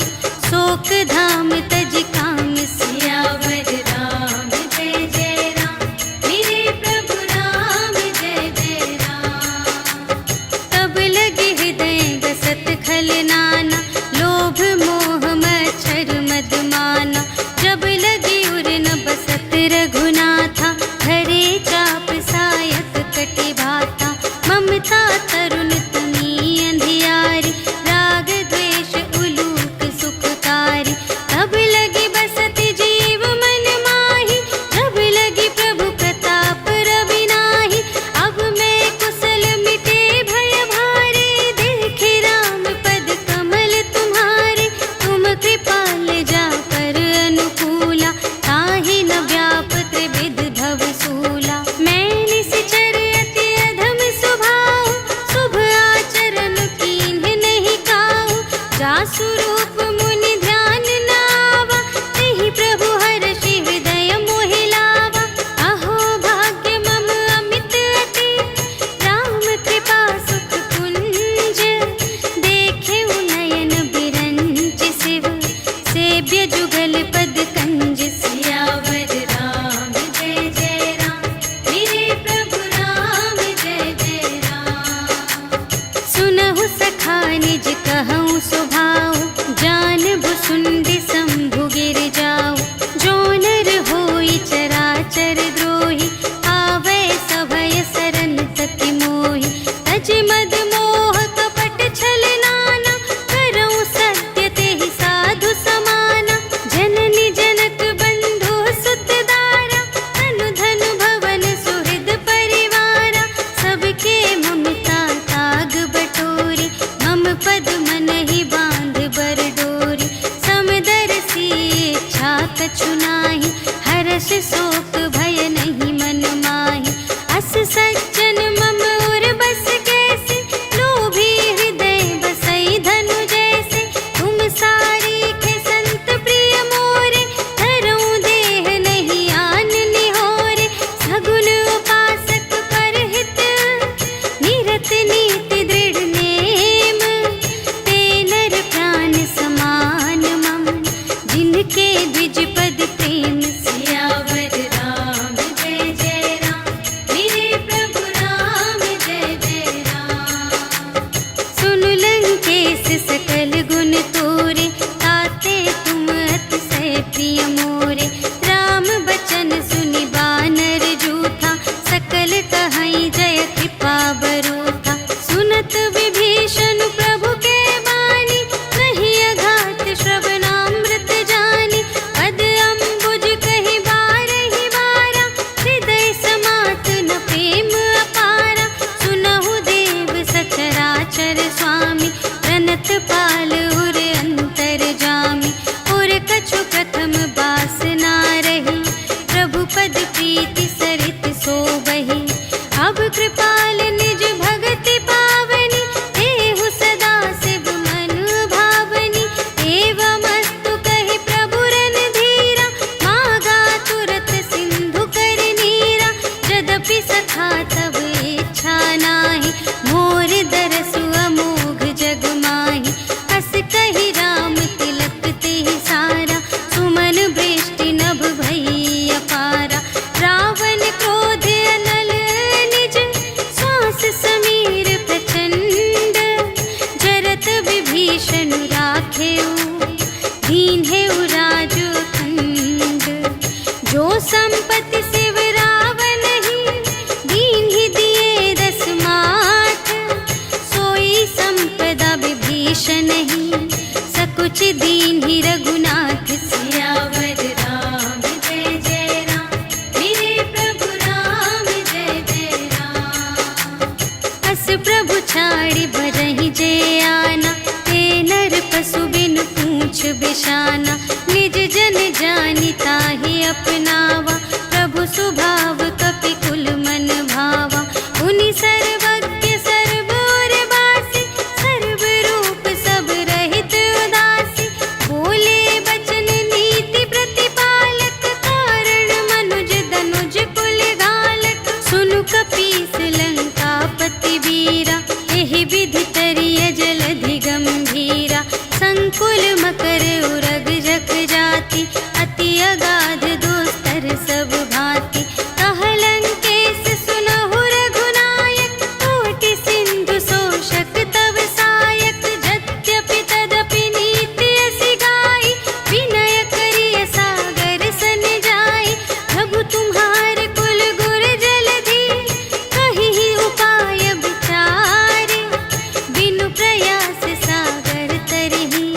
शोक धाम तज काम। सियावर राम जय जय राम, मेरे प्रभु राम जय जय राम। तब लगे हृदय गसत खल नाना, लोभ मोह मच्छर मद माना। जब लगे उर न बसत रघुनाथा, धरे चाप सायक कटि भाता। ममता तरुण तुमी अंधियारी, राग द्वेष उलूक सुखकारी। तब लगी बसत जीव मन माही, जब लगी प्रभु प्रताप रवि नाही। अब मैं कुशल मिटे भय भारे, देखे राम पद कमल तुम्हारे। तुम कृपाल जा पर अनुकूला, ताहि न व्याप त्रिविध भव सूला। मैं निश्चर अति अधम स्वभाव, शुभ आचरण कीन्ह नहीं काहू। जासु रूप मुनि ध्यान न आवा, तेहि प्रभु हर्षि हृदय मोहि लावा। अहो भाग्य मम अमित अति, राम कृपा सुख कुंज। देखे नयन बिरंच शिव, सेव्य जुगल पद कंज। सियावर राम जय जय राम, मेरे प्रभु राम जय जय राम। सुनहु सखा निज कहऊँ स्वभाव, विभीषण राखेऊ, दीन है राज अखंड। जो संपत्ति शिव रावण ही, दीन ही दिए 10 माथ। सोई संपदा विभीषण ही, सकुच दीन ही रघुनाथ। सियावर राम जय जय राम, मेरे प्रभु राम जय जय राम। अस प्रभु छाड़ी भरहि जय आना, ते नर पशु बिन पूछ बिशाना। निज जन जानि ताहि अपनावा, प्रभु स्वभाव कपि कुल मन भावा। उनि सर्वज्ञ सर्व और बासी, सर्व रूप सब रहित उदासी। बोले बचन नीति प्रतिपालक, कारण मनुज धनुज कुल घालक। सुनु कपीस लंकापति वीरा, एहि विधि तरिय जलधि गंभीरा। संकुल मकर उरग जख जाति, अति अगाध दोस्तर सब भांति। कह लंकेश सुनहु रघुनायक, कोटि सिंधु शोषक तव सायक। यद्यपि तदपि नीति असि गाई, विनय करिय सागर सन जाई। प्रभु तुम्हार कुल गुर जलधि, कहिहि उपाय विचारे। बिनु प्रयास सागर तरहि,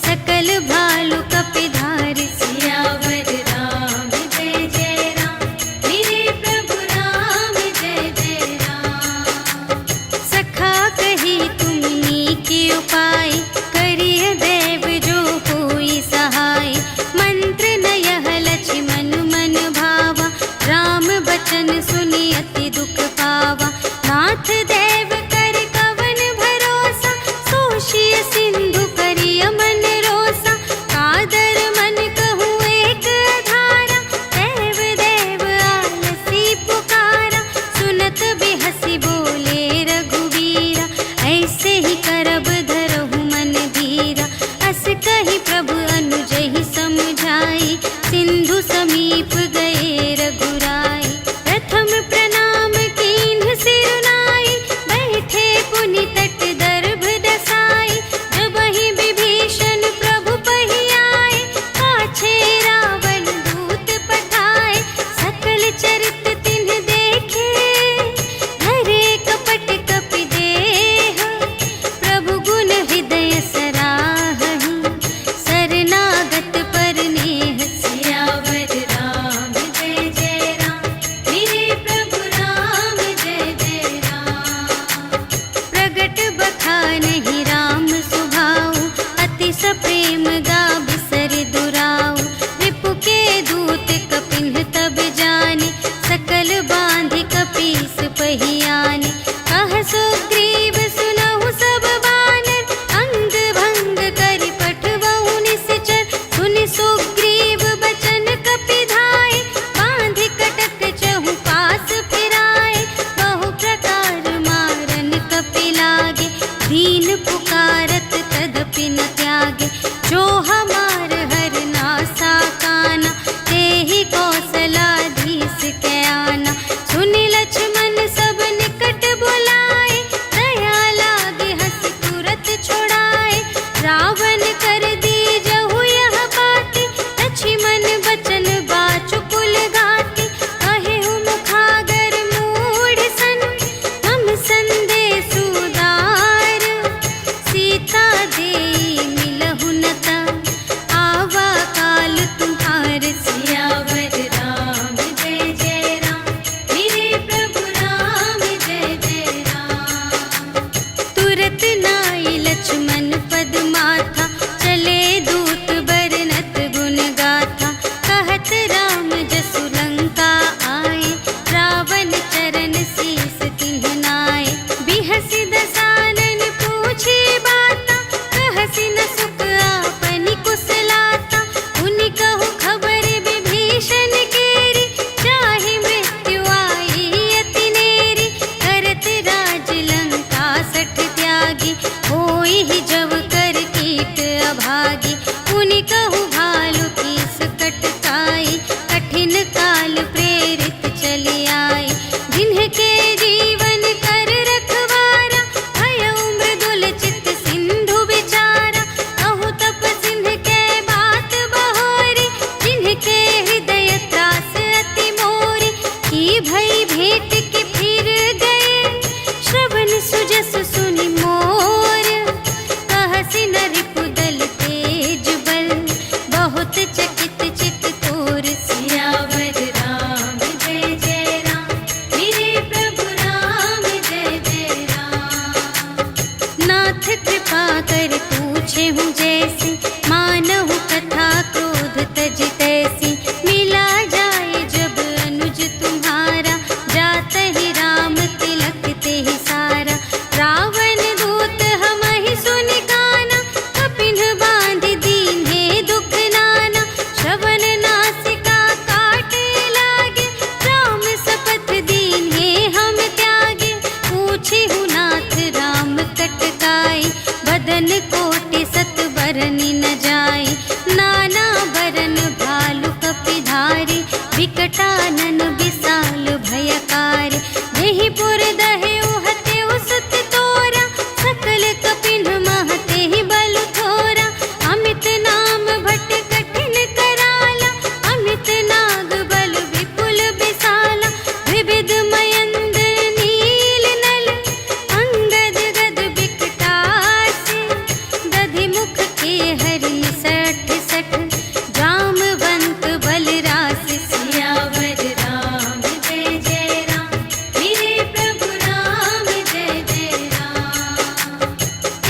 सकल भालु कपिधारि। सियावर राम जय जय राम, मेरे प्रभु राम जय जय राम। सखा कही तुमनी के उपाय, करिय देव जो होई सहाय। मंत्र नयह लक्ष्मण मन भावा, राम बचन सुनि अति दुख पावा। नाथ देव कर कवन भरोसा, सोषिय सिंधु करिय मन रोसा। कादर मन कहूँ एक अधारा, देव देव आलसी पुकारा। सुनत बिहसी बोले रघुवीरा, ऐसे ही करब धरहु मन धीरा। अस कही प्रभु अनुजहि समझाई, सिंधु समीप गए रघुराई। प्रथम प्रणाम कीन्ह सिरुनाई, बैठे पुनि तट दर्भ दसाई। जबहि विभीषण प्रभु पहि आए, पाछे रावण दूत पठाए। सकल चरित तिन्ह देखे, धरे कपट कपि देह। प्रभु गुण हृदय सराहहि, शरणागत पर नेह। सियावर राम जय जय राम, मेरे प्रभु राम जय जय राम। प्रगट बखानहि राम सुभाऊ, अति सप्रेम गा बिसर दुराऊ। रिपु के दूत कपिन्ह तब जाने, सकल बांधि कपीस पहि आने। कह सुग्रीव सुनहु सब बानर, अंग भंग करि पठवहु निश्चर। सुनि सुग्रीव बचन कपिधाय, बांधि कटक चहु पास फिराए। बहु प्रकार मारन कपि लागे, दीन पुकारत तदपि न त्यागे। जो हमार हर नासा काना, तेहि कौशलाधीश के आना। सुनि लक्ष्मण सब निकट बुलाए, दया लागे हँसि तुरत छुड़ाए। रावण कर दीजहु यह बाती, लक्ष्मण बचन बाचु कुल घाती। कहेहु मुखागर मूढ़ सन, हम संदेश उदार। सीता देई मिलहु न ता, आवा काल तुम्हार। सियावर राम जय जय राम, मेरे प्रभु राम जय जय राम। तुरत नाई लक्ष्मण पद माथा, चले दूत बरनत गुण गाथा। कहत राम जसु लंका आए, रावण चरण शीस तिन्ह नाए। बिहसि दसानन पूछे बाता, कहसि न सुख आपनि कुशलाता। उनि कहु खबर विभीषण केरी, चाहे मृत्यु आई अति नेरी। करत राज लंका सठ त्यागी, होई ही जब कर कीट अभागी। उनि कहु भालु कीस कटकाई, कठिन काल प्रेरित चली आई। जिन्हके जीवन कर रखवारा, भयउ मृदुल चित सिंधु विचारा। ऐसी, मानहु कथा क्रोध तज तैसी। मिला जाए जब अनुज तुम्हारा, जात ही राम तिलक ते ही सारा। रावण दूत हमहि सुनि काना, कपिन बांध दीन्हे दुख नाना। श्रवण नासिका काटे लागे, राम शपथ दीन्हे हम त्यागे। पूछिहु नाथ राम कटकाई, बदन कोटि सत बरनि न जाई। नाना बरन भालु कपिधारी, विकटानन विशाल भयकारी। देहि पुर दहेउ हतेउ सुत तोरा, सकल कपिन महते ही बल थोरा। अमित नाम भट कठिन कराला, अमित नाग बल विपुल विशाला। विविध मयंद्र नील नल, अंगद गद विकटासी। दधि मुख के हरि सठ सठ, जामवंत बलरासी। सियावर राम जय जय राम, मेरे प्रभु राम जय जय राम।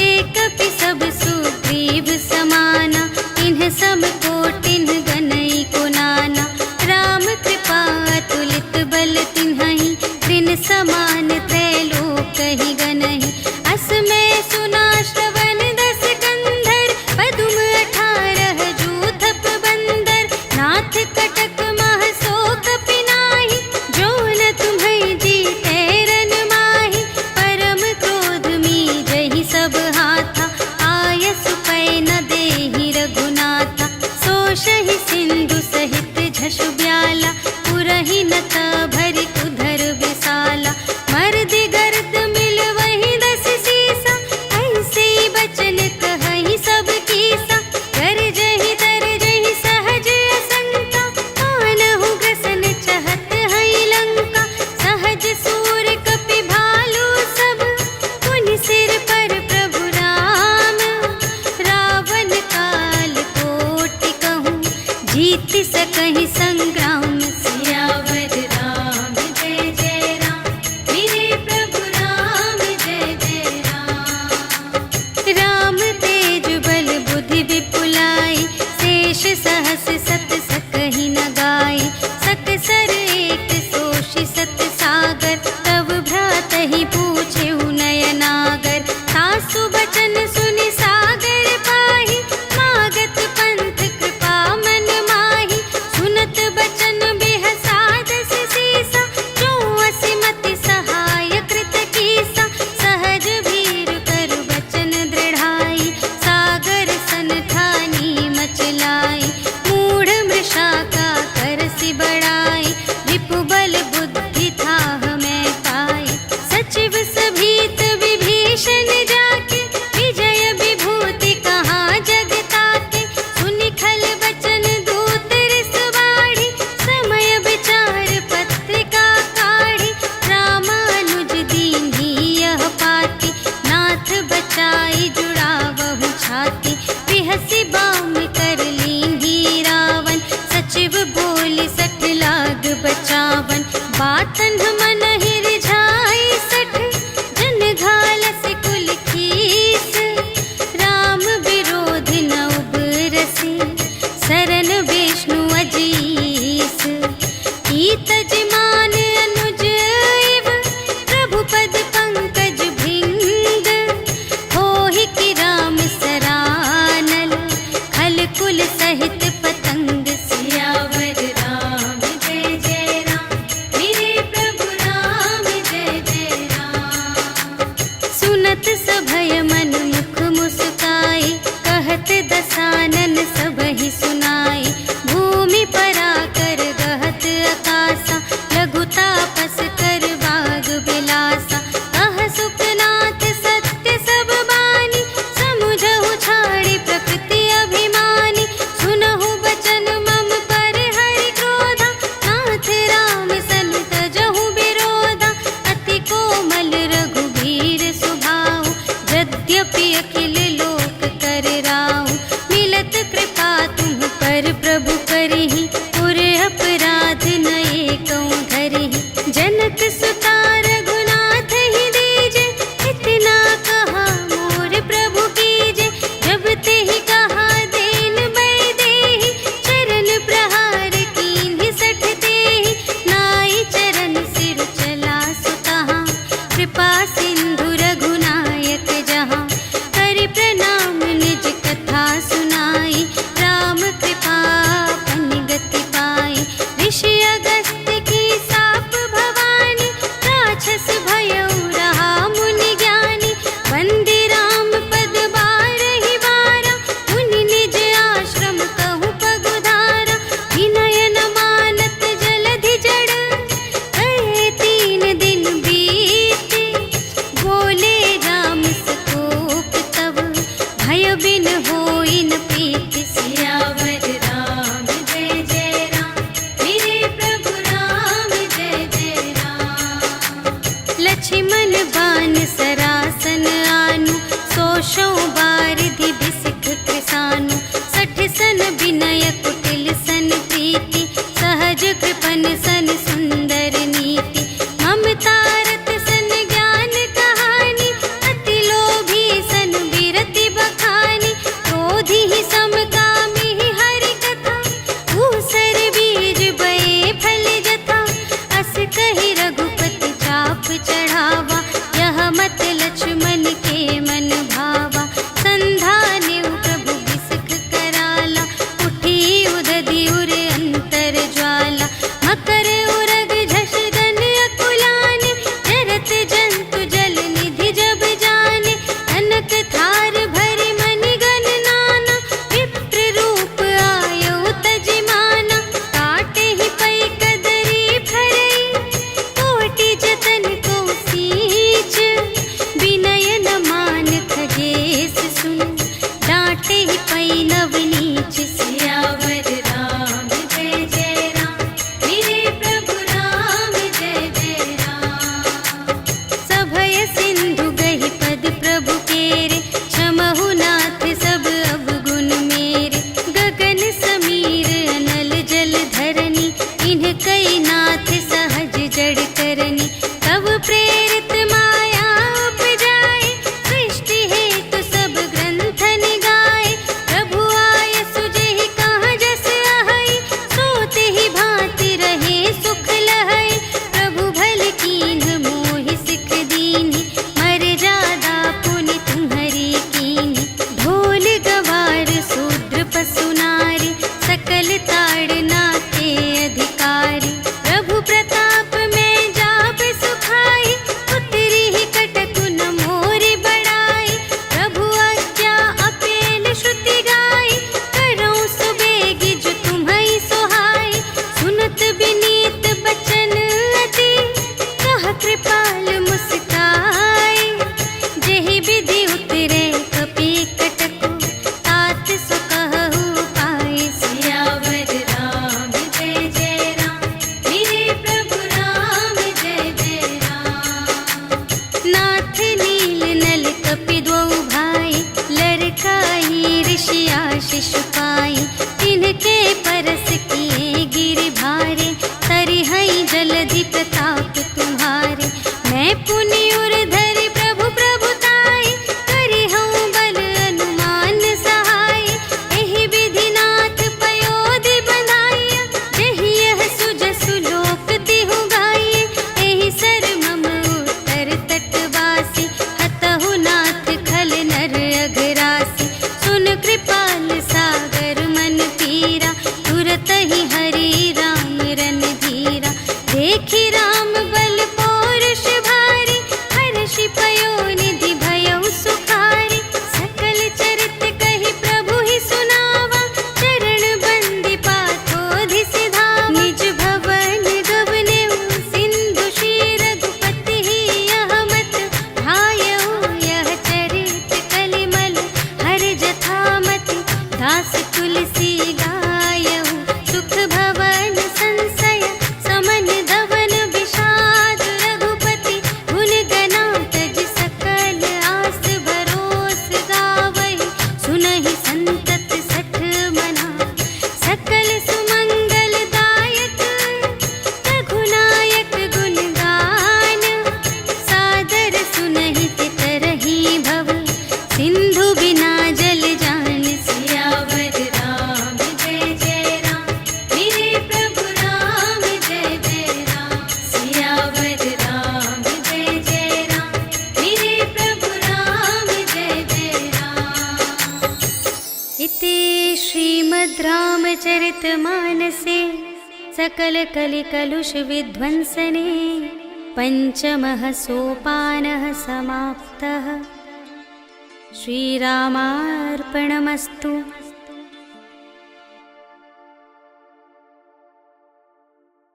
एक कपि सब सुग्रीव समाना, इन्ह सब कोटिन्ह गनई को नाना। राम कृपा अतुलित बल तिन्हहि, त्रिन समान त्रैलोक ही गनहि। अस मैं सुना श्रवण दस कंधर, पदुम 18 जूथप बंदर। नाथ कटक मह सो कपि नाही, जो न तुम्है जीतै रन माही। परम क्रोध मीजहि सब हाथा, आयसु पै न देहि रघुनाथा। सोषहि सिंधु सहित झषु ब्याला, पुरहि नत भरि उधर विशाला। मर्दि गर्द मिल वही 10 सीसा, ऐसे बचन कहहि सब कीसा। गरजहि तरजहि सहज असंका, मानहु ग्रसन चहत हई लंका। सहज सूर कपि भालु सब, पुनि सिर पर प्रभु राम। रावण काल कोटि कहूँ, जीत सकहि संग्राम। सियावर राम जय जय राम, मेरे प्रभु राम जय जय राम। राम तेज बल बुद्धि विपुलाई, शेष सहस सत सकहि न गाई। सकसर एक सोषि सत सागर, तब भ्रातहि पूछेहु नयनागर। सासु बचन सुनि सागर पाहि, मागत पंथ कृपा मन माहि। सुनत बचन बिहसा 10 सीसा, जो असिमति सहाय कृत कीसा। सहज भीर कर बचन दृढ़ाई, सागर सन ठानी मचलाई। मूढ़ मृषा का करसि बड़ाई, रिपु बल बुद्धि थाह मैं पाई। सचिव सभीत विभीषण जाके, विजय विभूति कहाँ जग ताके। सुनि खल बचन दूत रिस बाढ़ी, समय विचार पत्रिका काढ़ी। रामानुज दीन्ही यह पाती, नाथ बचाई जुड़ावहु छाती। बिहसि बाम कर लीन्ही रावण, सचिव बोलि 60 लाग बचावन। बातन मन ही रिझाई 60, जन घालसि कुल खीस। राम विरोध न उबरसि, सरन विष्णु अजीस। ईतज मान अनुज इव, प्रभु पद पंकज भृंग। होहि कि राम सरानल, खल नवनीच सियावर राम जय जय राम मेरे प्रभु राम जय जय राम। सभय सिंधु गहि पद प्रभु केरे क्षमहु नाथ सब अवगुण मेरे। गगन समीर अनल जल धरनी इन्ह कई नाथ सहज जड़ करनी। तब प्रेरित माया उपजाए सृष्टि हेतु सब ग्रंथन गाए। प्रभु आय सुजेहि कहाँ जस अहै सोते ही भांति रहे सुख लहै। प्रभु भल कीन्ह मोहि सिख दीन्हि मर्यादा पुनि तुम्हरी कीन्हि। ढोल गवार शूद्र पशु नारी सकल ताड़ना के अधिकारी। प्रभु प्रताप में जाप सुखाई उतरी ही कटकु न मोरि बड़ाई। प्रभु आज्ञा अपेल श्रुति गाई करऊँ सुबेगी जो तुम्है सोहाई। सुनत विनीत बचन अति कह कृपाल मुस्काई। जेहि विधि उतरे कपि कटकु तात सो कहु पाई। सियावर राम जय जय राम मेरे प्रभु राम जय जय राम। नाथ नील नल कपि द्वौ भाई लरकाई ऋषि आशीष पाई। तिनके परस किए गिरि भारे तरिहै जलधि प्रताप तुम्हारे। मैं पुनि उर धरि प्रभु प्रभुताई करिहउँ बल अनुमान सहाय। एहि विधि नाथ पयोधि बंधाइया जेहि यह सुजसु लोक तिहु गाइए। एहि सर मम उत्तर तटवासी हतहु नाथ खल नर अघरासी। सुन कृपाल सागर मन पीरा तुरत ही हरि राम रन धीरा। देखि राम बल पौरुष भारी हर्षि पयोनिधि भयउ सुखारी। सकल चरित कहि प्रभु ही सुनावा चरण बंदी पाथोधि सिधावा। निज भवन गवनेउ सिंधु श्री रघुपति ही यह मत ढायउ। यह चरित कलिमल हर जथामति दास तुलसी गायउ। सुख भवन संशय समन धवन विषाद रघुपति गुण गना तज सकल आस भरोस गावहि। सुनहि संतत सठ मना सकल सुमंगल दायक रघुनायक गुण गान। सादर सुनहि तितरहि भव सिंधु बिना जल जान। सियावर राम जय जय राम मेरे प्रभु राम जय जय राम। सियावर राम जय जय राम मेरे प्रभु राम जय जय राम। इति श्रीमद् रामचरितमानसे सकल कलि कलुष विध्वंसने पंचमः सोपानः समाप्तः। श्रीरामार्पणमस्तु।